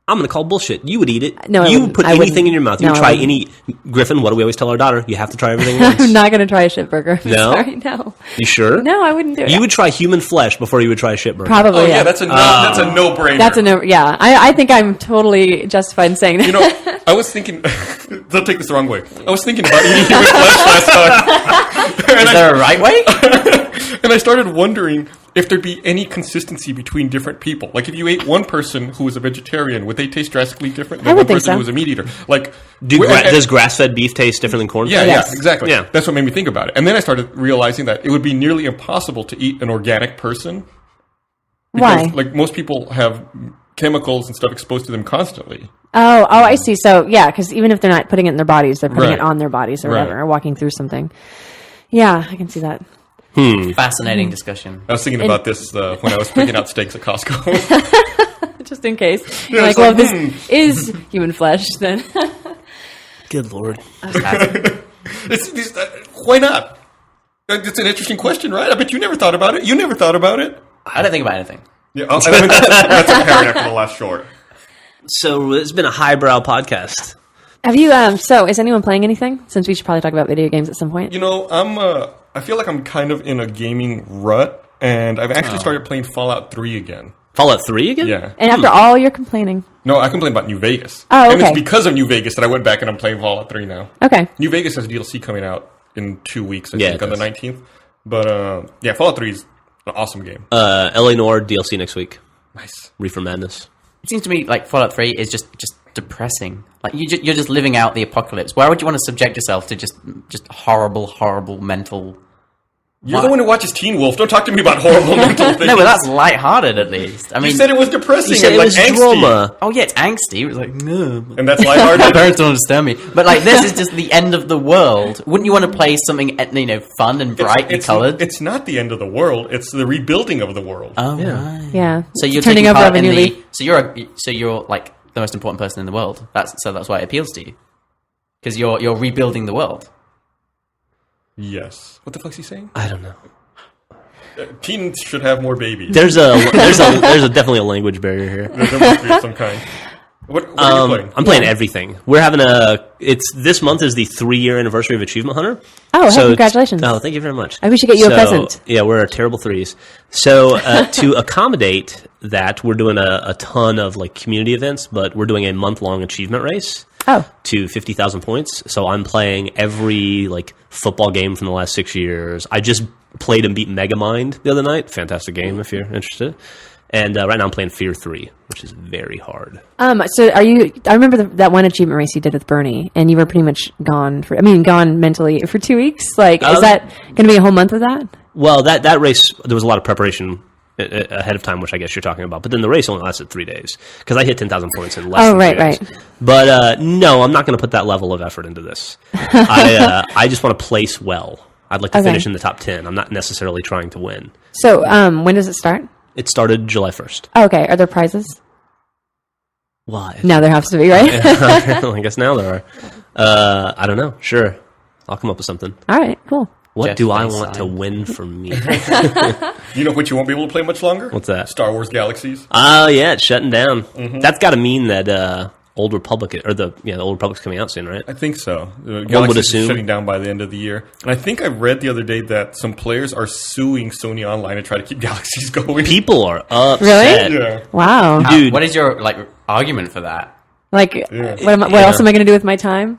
I'm going to call bullshit. You would eat it. No, I you wouldn't. put I anything wouldn't. in your mouth. You No, would I try wouldn't. any. Griffin, what do we always tell our daughter? You have to try everything once. I'm not going to try a shit burger. I'm No? sorry, no. You sure? No, I wouldn't do it. You would try human flesh before you would try a shit burger. Probably. Oh yeah, that's a no-brainer. That's a no. Yeah, I think I'm totally justified in saying that. You know, I was thinking. Don't take this the wrong way. I was thinking about eating human flesh last time. Is there a right way? And I started wondering if there'd be any consistency between different people. Like, if you ate one person who was a vegetarian, would they taste drastically different than I would one think person so. who was a meat eater? Like, Does grass-fed beef taste different than corn? yeah, Yes. yeah, exactly. Yeah. That's what made me think about it. And then I started realizing that it would be nearly impossible to eat an organic person. Why? Like, most people have chemicals and stuff exposed to them constantly. Oh, I see. So yeah, because even if they're not putting it in their bodies, they're putting Right. it on their bodies or Right. whatever, or walking through something. Yeah, I can see that. Fascinating discussion. I was thinking about this when I was picking out steaks at Costco. Just in case. Yeah, Like, it's well, like, if this is human flesh, then Good lord. Why not? It's an interesting question, right? I bet you never thought about it. You never thought about it. I don't think about anything. Yeah, I mean, that's apparent after the last short. So it's been a highbrow podcast. have you? So is anyone playing anything? Since we should probably talk about video games at some point. You know, I feel like I'm kind of in a gaming rut, and I've actually started playing Fallout 3 again. Fallout 3 again? Yeah. And after all your complaining, No, I complained about New Vegas. Oh, And okay. it's because of New Vegas that I went back and I'm playing Fallout 3 now. okay. New Vegas has DLC coming out in 2 weeks, I Yeah, think, it on the does. 19th. But, yeah, Fallout 3 is an awesome game. LA Noire DLC next week. Nice. Reefer Madness. It seems to me like Fallout 3 is just depressing. Like you're just living out the apocalypse. Why would you want to subject yourself to just horrible mental? You're the one who watches Teen Wolf. Don't talk to me about horrible mental things. No, but that's lighthearted at least. I mean, You said it was depressing You said and it like was angsty. drama. oh yeah, it's angsty. It was like no. And that's My lighthearted. parents don't understand me. But like this is just the end of the world. Wouldn't you want to play something fun and bright and coloured? It's not the end of the world. It's the rebuilding of the world. Oh right. Yeah. So you're turning taking over part a in new the. leaf. So you're like the most important person in the world. That's why it appeals to you. Because you're rebuilding the world. Yes. What the fuck's he saying? I don't know. Teens should have more babies. There's definitely a language barrier here. There must be of some kind. What are you playing? I'm playing everything. We're having this month is the 3-year anniversary of Achievement Hunter. Oh, hey, congratulations. Oh, thank you very much. We should get you a present. Yeah, we're terrible threes. So to accommodate that, we're doing a ton of like community events, but we're doing a month-long achievement race. Oh. To 50,000 points. So I'm playing every like football game from the last 6 years. I just played and beat Megamind the other night. Fantastic game if you're interested. And right now I'm playing Fear 3, which is very hard. So are you? I remember that one achievement race you did with Bernie, and you were pretty much gone mentally for 2 weeks. Like, is that going to be a whole month of that? Well, that race, there was a lot of preparation ahead of time, which I guess you're talking about. But then the race only lasted 3 days because I hit 10,000 points in less Oh, than 3 right, days. right. But no, I'm not going to put that level of effort into this. I just want to place well. I'd like to Okay. finish in the top 10. I'm not necessarily trying to win. So, when does it start? It started July 1st. Oh, okay. Are there prizes? Why? No, there has to be, right? I guess now there are. I don't know. Sure. I'll come up with something. All right, cool. What Jeff do I Bezos. want to win from me? You know what you won't be able to play much longer? What's that? Star Wars Galaxies. Oh, yeah, it's shutting down. That's got to mean that Old Republic, or the Old Republic's coming out soon, right? I think so. would Galaxy assume. is shutting down by the end of the year. And I think I read the other day that some players are suing Sony Online to try to keep Galaxies going. People are upset. Really? Yeah. Wow. Dude. What is your argument for that? Like, what else am I going to do with my time?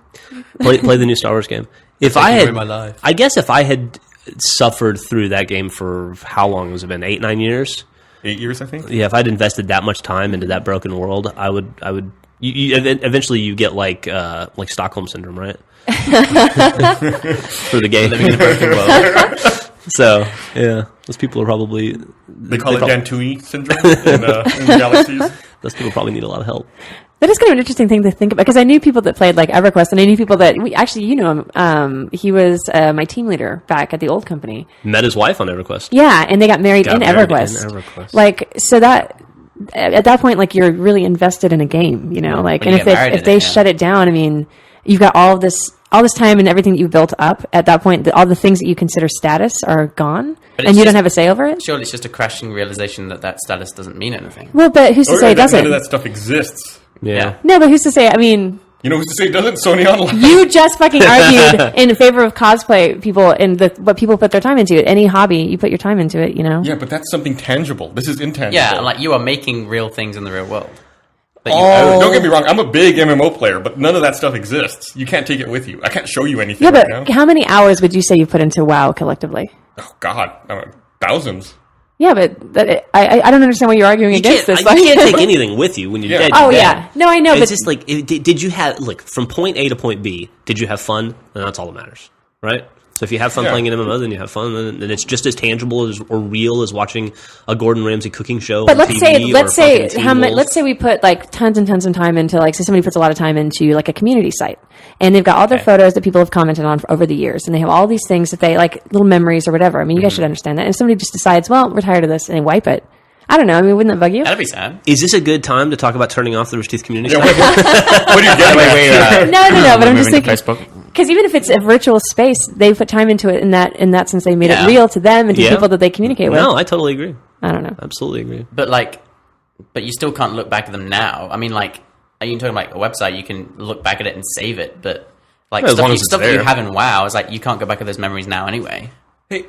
Play the new Star Wars game. If I Taking had, away my life. I guess if I had suffered through that game for how long has it been? 8-9 years? 8 years, I think. Yeah, if I'd invested that much time into that broken world, I would. Eventually, you get like Stockholm syndrome, right? For the game. Living in a broken world. So yeah, those people are probably They call it Dantooine syndrome in Galaxies. those people probably need a lot of help. That is kind of an interesting thing to think about because I knew people that played like EverQuest, and I knew people that you know him. He was my team leader back at the old company. Met his wife on EverQuest. Yeah, and they got married, Got in, married EverQuest. in EverQuest. Like, so that at that point, like, you're really invested in a game, you know. Like, When and you get married if in they it, yeah. shut it down, I mean, you've got all this time and everything that you built up. At that point, all the things that you consider status are gone, But and it's you don't just- have a say over it. Surely it's just a crashing realization that status doesn't mean anything. Well, but who's to Or say it that none doesn't? of that stuff exists. Yeah. No, but who's to say? I mean, You know who's to say it doesn't? Sony Online. you just fucking argued in favor of cosplay people and what people put their time into. Any hobby, you put your time into it, you know? Yeah, but that's something tangible. This is intangible. Yeah, like you are making real things in the real world. But you Oh, own. don't get me wrong. I'm a big MMO player, but none of that stuff exists. You can't take it with you. I can't show you anything Yeah, right but now. how many hours would you say you put into WoW collectively? Oh, God. Thousands. Yeah, but I don't understand why you're arguing You against can't, this. you can't take anything with you when you're Yeah. dead. Oh you're yeah, dead. no, I know, It's but just like, did you have, like, from point A to point B, did you have fun? And that's all that matters, right? So if you have fun Yeah. playing an MMO, then you have fun, then it's just as tangible as, or real as watching a Gordon Ramsay cooking show. but on let's TV say or let's say fucking how Teen much, Wolf. let's say we put like tons and tons of time into, like, say somebody puts a lot of time into like a community site, and they've got all their photos that people have commented on over the years, and they have all these things that they like, little memories or whatever. I mean, you guys should understand that. And somebody just decides, well, we're tired of this, and they wipe it. I don't know. I mean, wouldn't that bug you? That'd be sad. Is this a good time to talk about turning off the Rooster Teeth community Yeah, site? what are you getting at? No, but I'm just moving thinking. to Facebook. Because even if it's a virtual space, they put time into it in that sense. They made Yeah. it real to them and to Yeah. people that they communicate with. No, I totally agree. I don't know. Absolutely agree. But you still can't look back at them now. I mean, like, are you talking about a website? You can look back at it and save it, but like Well, as long as it's stuff that you there. have in WoW is like you can't go back at those memories now anyway. Hey,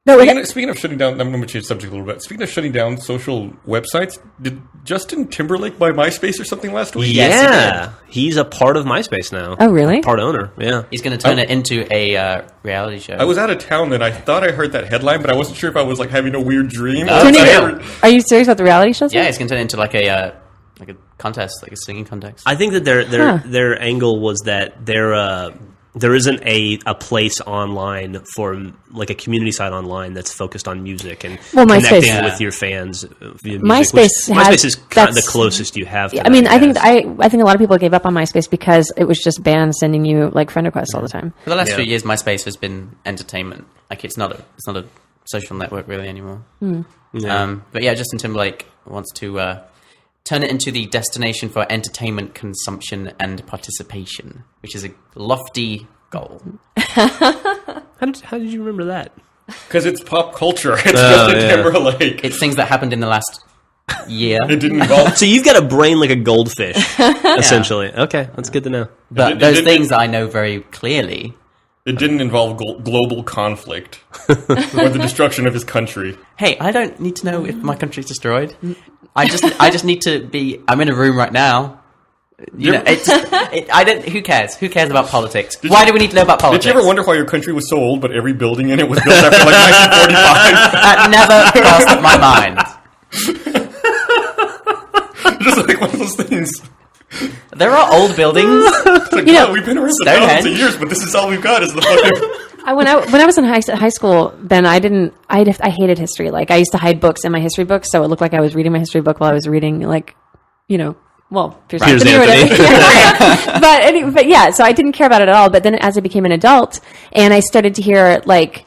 No, speaking of shutting down, I'm going to change the subject a little bit. Speaking of shutting down social websites, did Justin Timberlake buy MySpace or something last week? Yes, he Yeah, he's a part of MySpace now. Oh, really? Part owner, yeah. He's going to turn it into a reality show. I was out of town and I thought I heard that headline, but I wasn't sure if I was like having a weird dream. No, Turning- it's real. Are you serious about the reality shows? Yeah, it's going to turn into like a contest, like a singing contest. I think that their angle was that there isn't a place online for like a community site online that's focused on music and Well, MySpace- connecting Yeah. with your fans via music. MySpace has- MySpace is kind of the that's- closest you have. To I mean, that, I think yes. I think a lot of people gave up on MySpace because it was just bands sending you like friend requests all the time. For the last Yeah. few years, MySpace has been entertainment. Like it's not a social network really anymore. Yeah. But yeah, Justin Timberlake wants to turn it into the destination for entertainment consumption and participation, which is a lofty goal. How did you remember that? Because it's pop culture. It's Justin yeah. Timberlake. It's things that happened in the last year. It didn't involve. So you've got a brain like a goldfish, essentially. Okay, that's good to know. But It those didn't- things that I know very clearly. It didn't involve global conflict or the destruction of his country. Hey, I don't need to know if my country's destroyed. I just need to be. I'm in a room right now. You know, I don't. Who cares? Who cares about politics? Why do we need to know about politics? Did you ever wonder why your country was so old, but every building in it was built after like 1945? That never crossed my mind. Just like one of those things. There are old buildings. It's like, You know, wow, we've been around for Stonehenge. thousands of years, but this is all we've got is the fucking. When I was in high school, Ben, I hated history. Like I used to hide books in my history books, so it looked like I was reading my history book while I was reading, like, Piers Anthony or whatever. but yeah, so I didn't care about it at all. But then as I became an adult and I started to hear like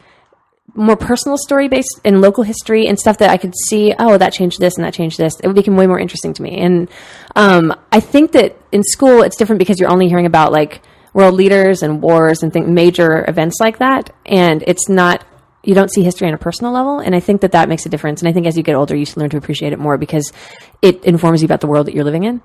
more personal story based and local history and stuff that I could see, oh, that changed this and that changed this, it became way more interesting to me. And I think that in school it's different because you're only hearing about like world leaders and wars and major events like that. And it's not, you don't see history on a personal level. And I think that makes a difference. And I think as you get older, you learn to appreciate it more because it informs you about the world that you're living in.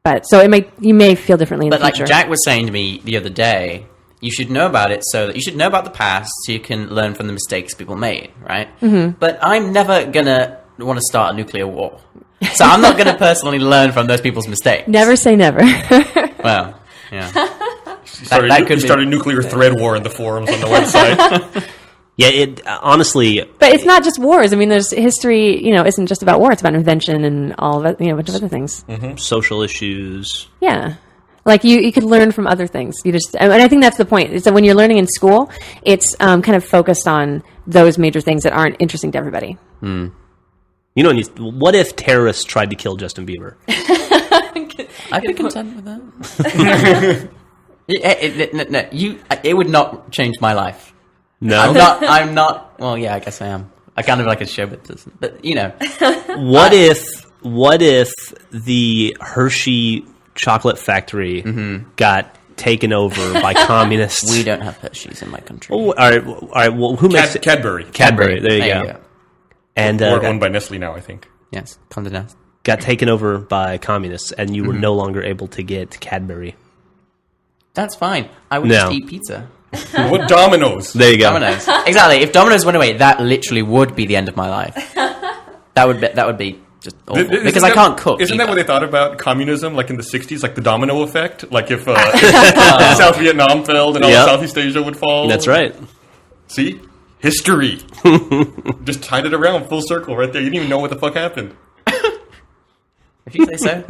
But so you may feel differently in the future. But like Jack was saying to me the other day, you should know about it so that you should know about the past so you can learn from the mistakes people made, right? Mm-hmm. But I'm never gonna want to start a nuclear war, so I'm not gonna personally learn from those people's mistakes. Never say never. Well, yeah. You started a nuclear thread war in the forums on the website. Yeah, it honestly. But it's not just wars. I mean, there's history. Isn't just about war. It's about invention and all of it. A bunch of other things. Mm-hmm. Social issues. Yeah. Like you could learn from other things. And I think that's the point. Is that when you're learning in school, it's kind of focused on those major things that aren't interesting to everybody. What if terrorists tried to kill Justin Bieber? I'd be content with that. It would not change my life. No, I'm not. Well, yeah, I guess I am. I kind of like a showbiz person, but What if the Hershey chocolate factory got taken over by communists? We don't have Hershey's in my country. Oh, all right. Well, who makes it? Cadbury. Cadbury. There you go. And Or owned by Nestle now, I think. Yes, Condé Nast. Got taken over by communists, and you were no longer able to get Cadbury. That's fine. I would just eat pizza. What Domino's? There you go. Domino's. Exactly. If Domino's went away, that literally would be the end of my life. That would be just awful. Because I can't cook. Isn't that what they thought about communism, like in the 60s, like the domino effect? Like if South Vietnam fell, then all of Southeast Asia would fall? That's right. See? History. Just tied it around full circle right there. You didn't even know what the fuck happened. If you say so.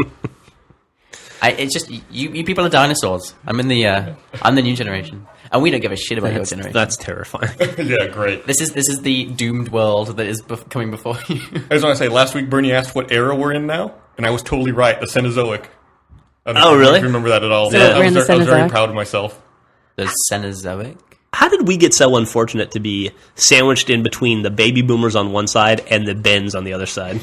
It's just you people are dinosaurs. I'm the new generation, and we don't give a shit about your generation. That's terrifying. Yeah, great. This is the doomed world that is coming before you. I just want to say, last week Bernie asked what era we're in now, and I was totally right. The Cenozoic. I don't know if you remember that at all. So I was very proud of myself. The Cenozoic. How did we get so unfortunate to be sandwiched in between the baby boomers on one side and the Bens on the other side?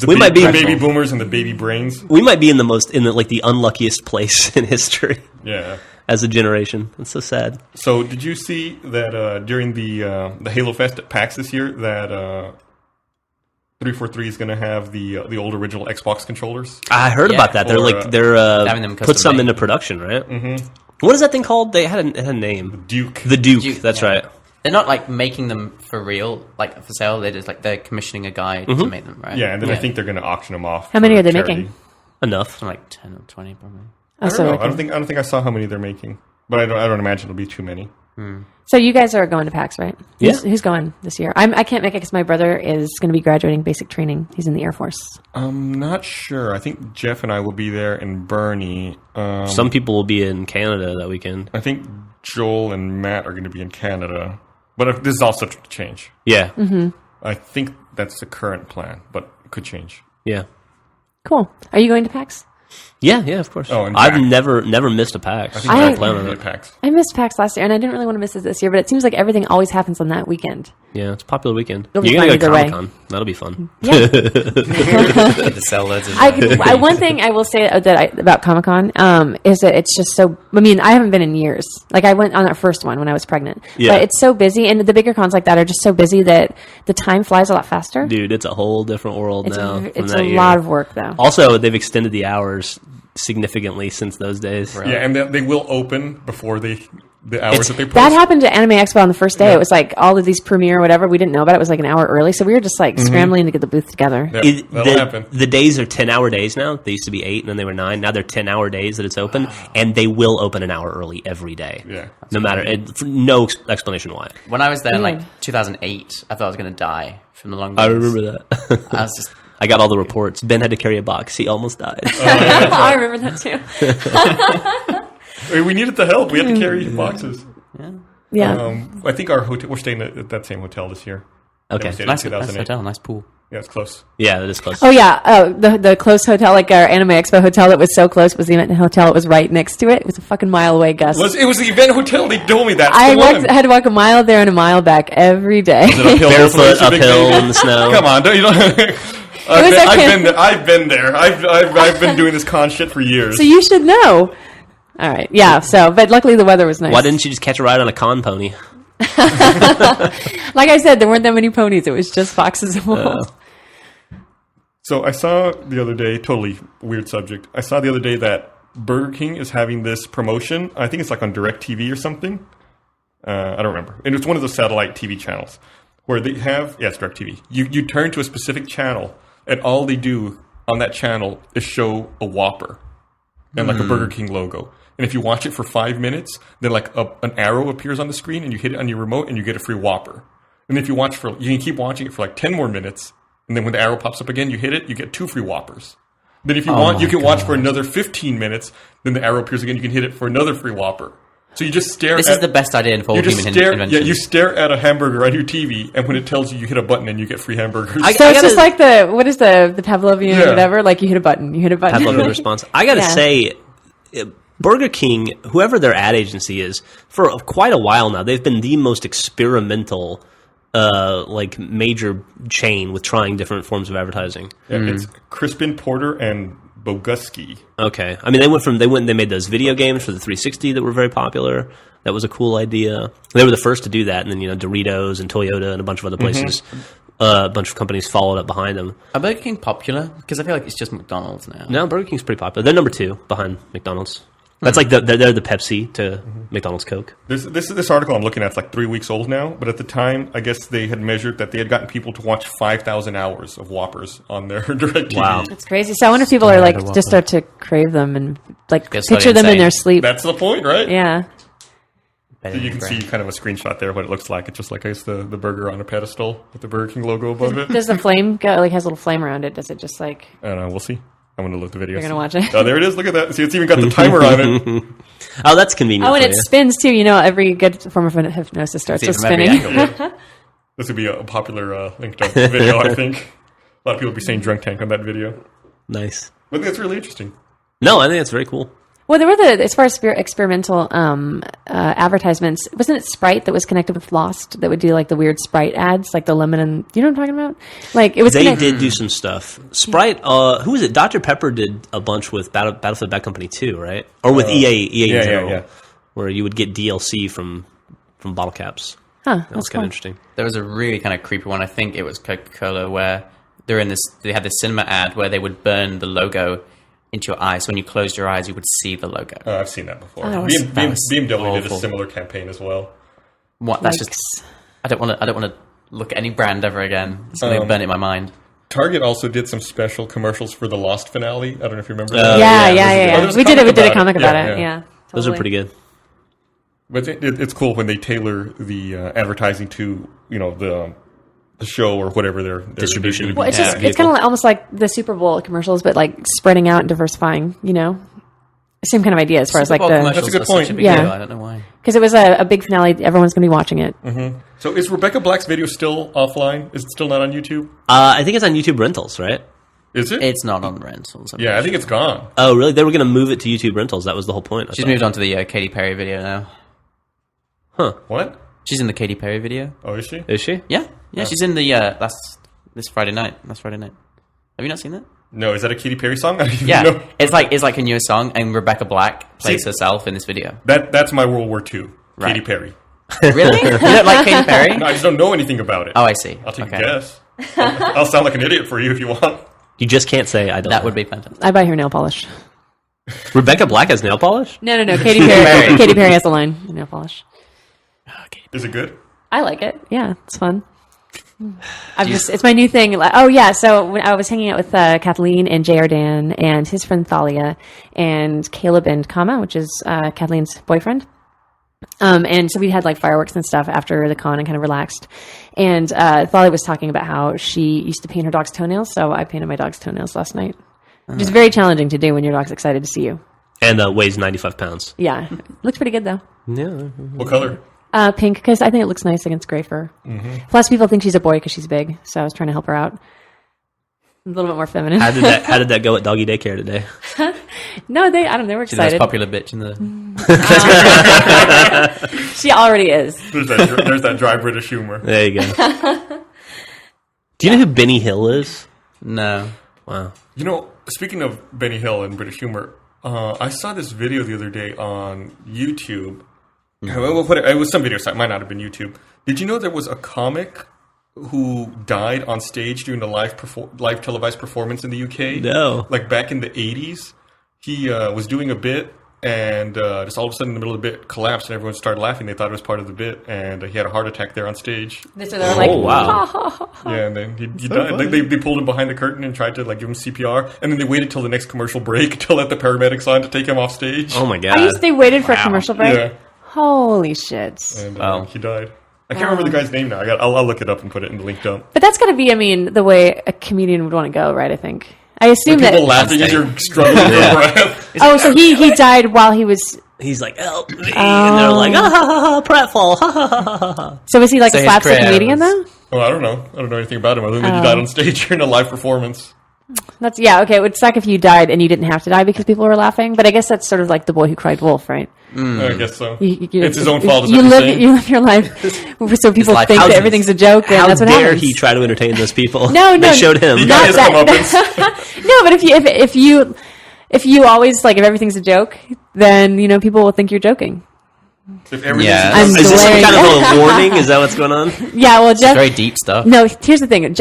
Might be baby boomers and the baby brains. We might be in the unluckiest place in history. Yeah, as a generation. It's so sad. So, did you see that during the Halo Fest at PAX this year that 343 is going to have the old original Xbox controllers? I heard about that. They're having them put some into production, right? Mm-hmm. What is that thing called? They had a name. The Duke. That's right. They're not like making them for real, like for sale. They're just like they're commissioning a guy to make them, right? Yeah, and then I think they're going to auction them off. How many are they making? Enough, like 10 or 20, probably. I don't know. I don't think I saw how many they're making, but I don't imagine it'll be too many. So you guys are going to PAX, right? Yeah. Who's going this year? I can't make it because my brother is going to be graduating basic training. He's in the Air Force. I'm not sure. I think Jeff and I will be there, and Bernie. Some people will be in Canada that weekend. I think Joel and Matt are going to be in Canada. But if this is all subject to change. Yeah. Mm-hmm. I think that's the current plan, but it could change. Yeah. Cool. Are you going to PAX? Yeah, of course. Oh, and I've never missed a PAX. I plan on it. PAX. I missed PAX last year, and I didn't really want to miss it this year, but it seems like everything always happens on that weekend. Yeah, it's a popular weekend. You're going to go to Comic-Con. That'll be fun. Yeah. To sell loads of one thing I will say about Comic-Con is that it's just so... I mean, I haven't been in years. Like, I went on that first one when I was pregnant. Yeah. But it's so busy, and the bigger cons like that are just so busy that the time flies a lot faster. Dude, it's a whole different world now. It's a lot of work, though. Also, they've extended the hours significantly since those days. Right. Yeah, and they will open before the hours that they post. That happened to Anime Expo on the first day. Yeah. It was like all of these premiere or whatever. We didn't know about it. It was like an hour early. So we were just like scrambling to get the booth together. Yeah, that'll happen. The days are 10-hour days now. They used to be 8 and then they were 9. Now they're 10-hour days that it's open. And they will open an hour early every day. Yeah. No matter, no explanation why. When I was there in like 2008, I thought I was going to die from the long days. I remember that. I was just... I got all the reports. Ben had to carry a box. He almost died. I remember that too. We needed the help. We had to carry boxes. Yeah. I think our hotel. We're staying at that same hotel this year. Okay. Yeah, we stayed Nice, in nice 2008. hotel, nice pool. Yeah, it's close. Yeah, that is close. Oh yeah. Oh, the close hotel, like our Anime Expo hotel that was so close was the event hotel. It was right next to it. It was a fucking mile away, Gus. It was the event hotel. They told me that. I had to walk a mile there and a mile back every day. Barefoot uphill in the snow. Come on, don't you know? okay. I've been there. I've been doing this con shit for years. So you should know. All right. Yeah. So, but luckily the weather was nice. Why didn't you just catch a ride on a con pony? Like I said, there weren't that many ponies. It was just foxes and wolves. So I saw the other day, totally weird subject. I saw the other day that Burger King is having this promotion. I think it's like on DirecTV or something. I don't remember. And it's one of the satellite TV channels where they have, it's DirecTV. You turn to a specific channel and all they do on that channel is show a Whopper and like a Burger King logo. And if you watch it for 5 minutes, then like an arrow appears on the screen and you hit it on your remote and you get a free Whopper. And if you you can keep watching it for like 10 more minutes. And then when the arrow pops up again, you hit it, you get 2 free Whoppers. Then if you want, you can watch for another 15 minutes. Then the arrow appears again, you can hit it for another free Whopper. So you just stare This at... is the best idea in all you human just stare, invention. yeah, you stare at a hamburger on your TV, and when it tells you hit a button and you get free hamburgers. So it's just like what is the Pavlovian Yeah. whatever? Like you hit a button. Pavlovian response. I got to Yeah. say, Burger King, whoever their ad agency is, for quite a while now, they've been the most experimental, major chain with trying different forms of advertising. Yeah, it's Crispin Porter and Boguski. Okay, I mean they made those video games for the 360 that were very popular. That was a cool idea. They were the first to do that, and then Doritos and Toyota and a bunch of other places, a bunch of companies followed up behind them. Are Burger King popular? Because I feel like it's just McDonald's now. No, Burger King's pretty popular. They're number 2 behind McDonald's. That's like they're the Pepsi to McDonald's Coke. This article I'm looking at is like 3 weeks old now, but at the time, I guess they had measured that they had gotten people to watch 5,000 hours of Whoppers on their DirecTV. Wow. It's crazy. So I wonder if people are like just start to crave them and like Gets picture really them in insane. their sleep. That's the point, right? Yeah. So you can see kind of a screenshot there, what it looks like. It's just like I guess the burger on a pedestal with the Burger King logo above it. Does the flame go like has a little flame around it? Does it just like I don't know. We'll see. I'm going to look the video. you're gonna watch it? Oh, there it is. Look at that. See, it's even got the timer on it. Oh, that's convenient. Oh, and for it you. spins too. Every good form of hypnosis starts See with it from every spinning. angle. This would be a popular linked up video, I think. A lot of people would be saying drunk tank on that video. Nice. I think that's really interesting. No, I think that's very cool. Well, there were as far as experimental advertisements, wasn't it Sprite that was connected with Lost that would do like the weird Sprite ads, like the lemon and you know what I'm talking about? Like it was. They did do some stuff. Sprite, who was it? Dr. Pepper did a bunch with Battlefield Bad Company 2, right? Or with EA in general, where you would get DLC from bottle caps. Huh, That was kind of interesting. There was a really kind of creepy one. I think it was Coca-Cola where they had this cinema ad where they would burn the logo into your eyes. So when you closed your eyes, you would see the logo. I've seen that before. Oh, BMW did a awful. similar campaign as well. What? That's Yikes. just. I don't want to look at any brand ever again. It's going to burn it in my mind. Target also did some special commercials for the Lost finale. I don't know if you remember Oh, that. Yeah. Oh, there was a We did comic a about comic it. about Yeah, it. yeah. Yeah. Those are totally. pretty good. But it's cool when they tailor the advertising to the show or whatever their Distribution. they're Well, it's Yeah, just it's vehicle. kind of almost like the Super Bowl commercials, but like spreading out and diversifying. Same kind of idea as far as like Super Bowl the commercials That's a good are such point. big Yeah. deal. I don't know why. because it was a big finale. Everyone's going to be watching it. So is Rebecca Black's video still offline? Is it still not on YouTube? I think it's on YouTube Rentals, right? Is it? It's not on rentals. I'm Yeah, I pretty think it's gone. Oh, really? They were going to move it to YouTube Rentals. That was the whole point. I She's thought. moved on to the Katy Perry video now. Huh? What? She's in the Katy Perry video. Oh, is she? Is she? Yeah, she's in the this Friday night. Last Friday night. Have you not seen that? No, is that a Katy Perry song? I don't even Yeah, know. it's like a newer song, and Rebecca Black plays See- herself in this video. That's my World War II. Right. Katy Perry. Really? You don't like Katy Perry? No, I just don't know anything about it. Oh, I see. I'll take Okay. a guess. I'll sound like an idiot for you if you want. You just can't say I don't. That know. would be fantastic. I buy her nail polish. Rebecca Black has nail polish. No. Katy Perry. Katy Perry has a line nail polish. Is it good? I like it. Yeah, it's fun. It's my new thing. Oh yeah, so when I was hanging out with Kathleen and J.R. Dan and his friend Thalia and Caleb and Kama, which is Kathleen's boyfriend. And so we had like fireworks and stuff after the con and kind of relaxed. And Thalia was talking about how she used to paint her dog's toenails, so I painted my dog's toenails last night. Which is very challenging to do when your dog's excited to see you. And weighs 95 pounds. Yeah, looks pretty good though. Yeah. What color? Pink, because I think it looks nice against gray fur. Plus, people think she's a boy because she's big, so I was trying to help her out. A little bit more feminine. How did that go at doggy daycare today? No, I don't know. They were She's the most excited. popular bitch in the. She already is. There's that dry British humor. There you go. Do you know who Benny Hill is? No. Wow. You know, speaking of Benny Hill and British humor, I saw this video the other day on YouTube. It was some video site, might not have been YouTube. Did you know there was a comic who died on stage doing a live televised performance in the UK? No. Like back in the 80s, he was doing a bit, and just all of a sudden in the middle of the bit collapsed, and everyone started laughing. They thought it was part of the bit, and he had a heart attack there on stage. So they're like, Oh, wow. ha, ha, ha. Yeah, and then he died. Like, they pulled him behind the curtain and tried to like give him CPR, and then they waited till the next commercial break to let the paramedics on to take him off stage. Oh my god. They waited for a commercial break? Yeah, Holy shit. and Wow. he died. I can't remember the guy's name now. I'll look it up and put it in the link dump. But that's got to be, I mean, the way a comedian would want to go, right? I think. I assume People that. laughing as you're struggling for breath. Oh, so he died while he was. He's like, help me. And they're like, ah, ha, ha, ha, pratfall. Ha, ha, ha, ha, ha. So was he like So a his slapstick career comedian was- though? Oh, I don't know. I don't know anything about him other than he died on stage during a live performance. That's okay. It would suck if you died and you didn't have to die because people were laughing. But I guess that's sort of like the boy who cried wolf, right? I guess so. You- It's his own fault. Is You what you're live saying. you live your life so people life think that houses. everything's a joke, and How that's what dare happens. he try to entertain those people? No, They showed him. He got his that- comeuppance. No, but if you always like if everything's a joke, then people will think you're joking. If everything's Yeah. I'm Is this some glaring. kind of a warning? Is that what's going on? Yeah, well, Jeff. Very deep stuff. No, here's the thing.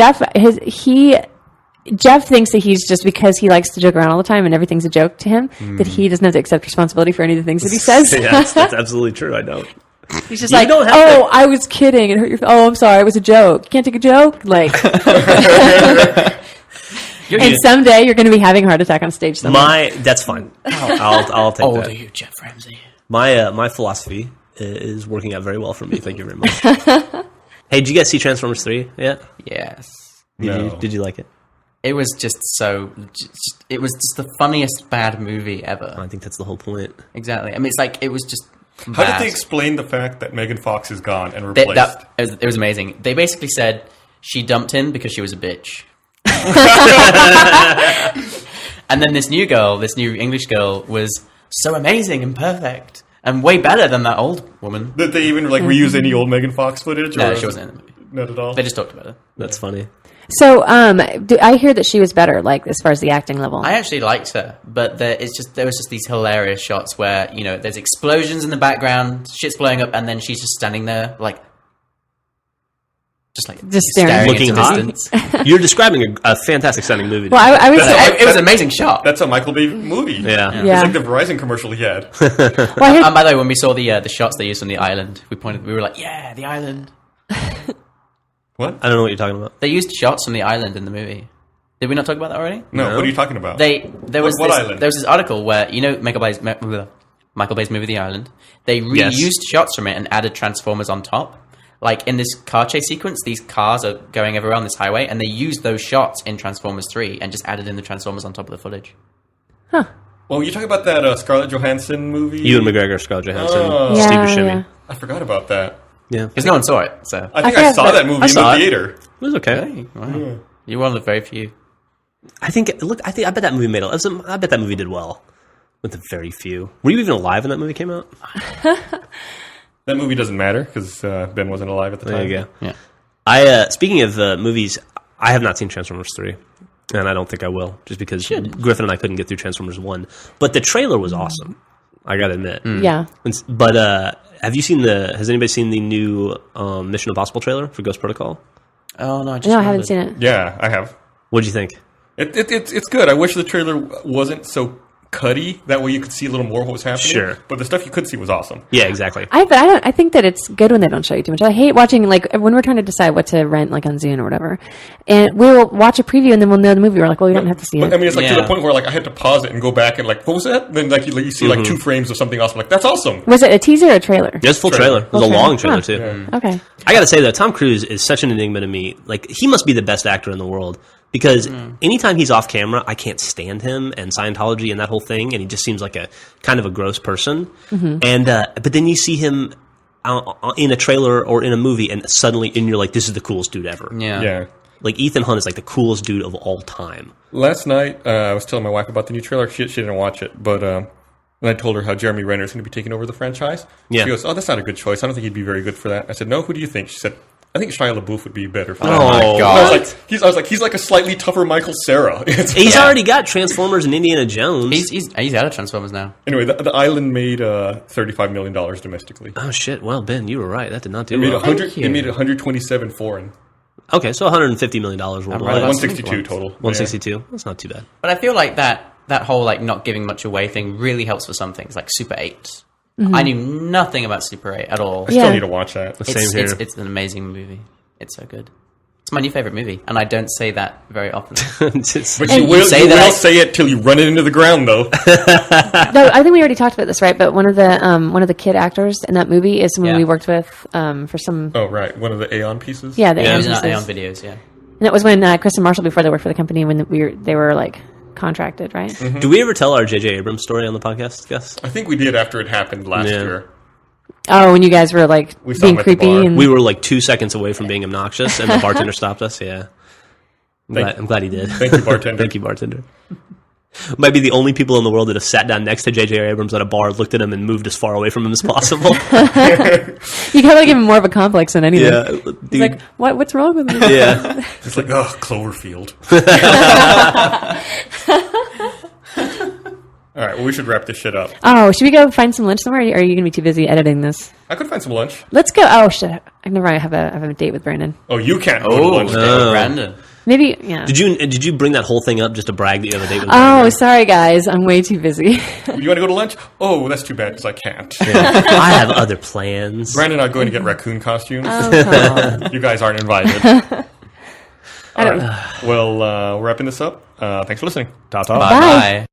Jeff thinks that he's just because he likes to joke around all the time and everything's a joke to him that he doesn't have to accept responsibility for any of the things that he says. Yes, that's absolutely true. I don't. He's just You like, don't have oh, to- I was kidding and hurt your. Oh, I'm sorry, it was a joke. You can't take a joke, like. And someday you're going to be having a heart attack on stage. Somewhere. That's fine. I'll take old that. are you, Jeff Ramsey? My philosophy is working out very well for me. Thank you very much. Hey, did you guys see Transformers 3 yet? Yes. Did you like it? It was just so. It was just the funniest bad movie ever. I think that's the whole point. Exactly. I mean, it's like it was just. How bad. did they explain the fact that Megan Fox is gone and They- replaced? it was amazing. They basically said she dumped him because she was a bitch. And then this new English girl, was so amazing and perfect and way better than that old woman. Did they even like reuse any old Megan Fox footage? No, or- she wasn't in the movie. Not at all. They just talked about it. That's funny. So, I hear that she was better, like as far as the acting level. I actually liked her, but there was just these hilarious shots where there's explosions in the background, shit's blowing up, and then she's just standing there like. Just staring. Looking into hot. distance. You're describing a fantastic sounding movie. Well, I was. It was an amazing shot. That's a Michael Bay movie. Yeah. Yeah. It's like the Verizon commercial he had. Well, I heard, And by the way, when we saw the shots they used from the island, we were like, yeah, the island. What? I don't know what you're talking about. They used shots from the island in the movie. Did we not talk about that already? No, what are you talking about? There was What this, island? There was this article where Michael Bay's movie The Island. They reused shots from it and added Transformers on top. Like in this car chase sequence, these cars are going everywhere on this highway, and they used those shots in Transformers 3 and just added in the Transformers on top of the footage. Well, you talking about that Scarlett Johansson movie? Ewan McGregor, Scarlett Johansson, Oh. Steve Yeah, Buscemi. yeah. I forgot about that. Yeah. Because no one saw it, so. I think I I forgot saw that- that movie I in saw the it. theater. It was okay. Hey, wow. You're one of the very few. I bet that movie I bet that movie did well with the very few. Were you even alive when that movie came out? That movie doesn't matter because Ben wasn't alive at the There time. you go. Yeah. Speaking of movies, I have not seen Transformers 3, and I don't think I will, just because Griffin and I couldn't get through Transformers 1. But the trailer was awesome, I gotta admit. yeah. But has anybody seen the new Mission Impossible trailer for Ghost Protocol? Oh, no, I just No, I haven't remembered. seen it. Yeah, I have. What'd you think? It's good. I wish the trailer wasn't so cutty. That way you could see a little more what was happening. Sure. But the stuff you could see was awesome. Yeah, exactly. I think that it's good when they don't show you too much. I hate watching like when we're trying to decide what to rent like on Zune or whatever, and we'll watch a preview and then we'll know the movie. We're like, well, we don't have to see But, it. I mean, it's like to Yeah. the point where like I had to pause it and go back and like, what was that? Then like you see like 2 frames of something else. I'm like, that's awesome. Was it a teaser or a trailer? It was a full trailer. It was Full a long trailer. trailer, Huh. too. Okay. I gotta say, though, Tom Cruise is such an enigma to me. Like, he must be the best actor in the world. because anytime he's off camera, I can't stand him and Scientology and that whole thing, and he just seems like a kind of a gross person. And but then you see him in a trailer or in a movie, and suddenly, and you're like, this is the coolest dude ever. Yeah. Like Ethan Hunt is like the coolest dude of all time. Last night, I was telling my wife about the new trailer. She didn't watch it, but and I told her how Jeremy Renner is going to be taking over the franchise. Yeah. She goes, "Oh, that's not a good choice. I don't think he'd be very good for that." I said, "No, who do you think?" She said, "I think Shia LaBeouf would be better for that." Oh my And God. I was like, he's like a slightly tougher Michael Cera. He's already got Transformers and Indiana Jones. He's out of Transformers now. Anyway, the island made $35 million domestically. Oh shit! Well, Ben, you were right. That did not do It made well. 100. It made 127 foreign. Okay, so $150 million worldwide. right. 162 total. 162. That's not too bad. But I feel like that whole like not giving much away thing really helps for some things, like Super 8. I knew nothing about Super 8 at all. I still Yeah. need to watch that. Same here. It's an amazing movie. It's so good. It's my new favorite movie, and I don't say that very often. It's- But And you will say say, that say it till you run it into the ground, though. No, I think we already talked about this, right? But one of the kid actors in that movie is someone Yeah. we worked with for some. Oh, right. One of the Aeon pieces? Yeah, the Yeah. It was in pieces. Aeon videos, yeah. And that was when Chris and Marshall, before they worked for the company, when they were like contracted, right? Do we ever tell our J.J. Abrams story on the podcast, Gus? I think we did after it happened last Yeah. year. Oh, when you guys were like We saw being him at the creepy bar. and We were like 2 seconds away from being obnoxious, and the bartender stopped us. Yeah. I'm glad he did. Thank you, bartender. Thank you, bartender. Might be the only people in the world that have sat down next to J.J. Abrams at a bar, looked at him, and moved as far away from him as possible. you kind of give him more of a complex than anything. Yeah, He's dude. like, what's wrong with me? Yeah. It's like, oh, Cloverfield. All right, well, we should wrap this shit up. Oh, should we go find some lunch somewhere? Or are you going to be too busy editing this? I could find some lunch. Let's go. Oh shit! I never mind. I have a date with Brandon. Oh, you can't go to Oh, lunch. Brandon. Maybe yeah. Did you bring that whole thing up just to brag that you have a date with Oh, Brandon? sorry guys, I'm way too busy. You want to go to lunch? Oh, that's too bad because I can't. I have other plans. Brandon and I are going to get raccoon costumes. Oh, come on. You guys aren't invited. I don't. Well, we're wrapping this up. Thanks for listening. Ta-ta. Bye. Bye.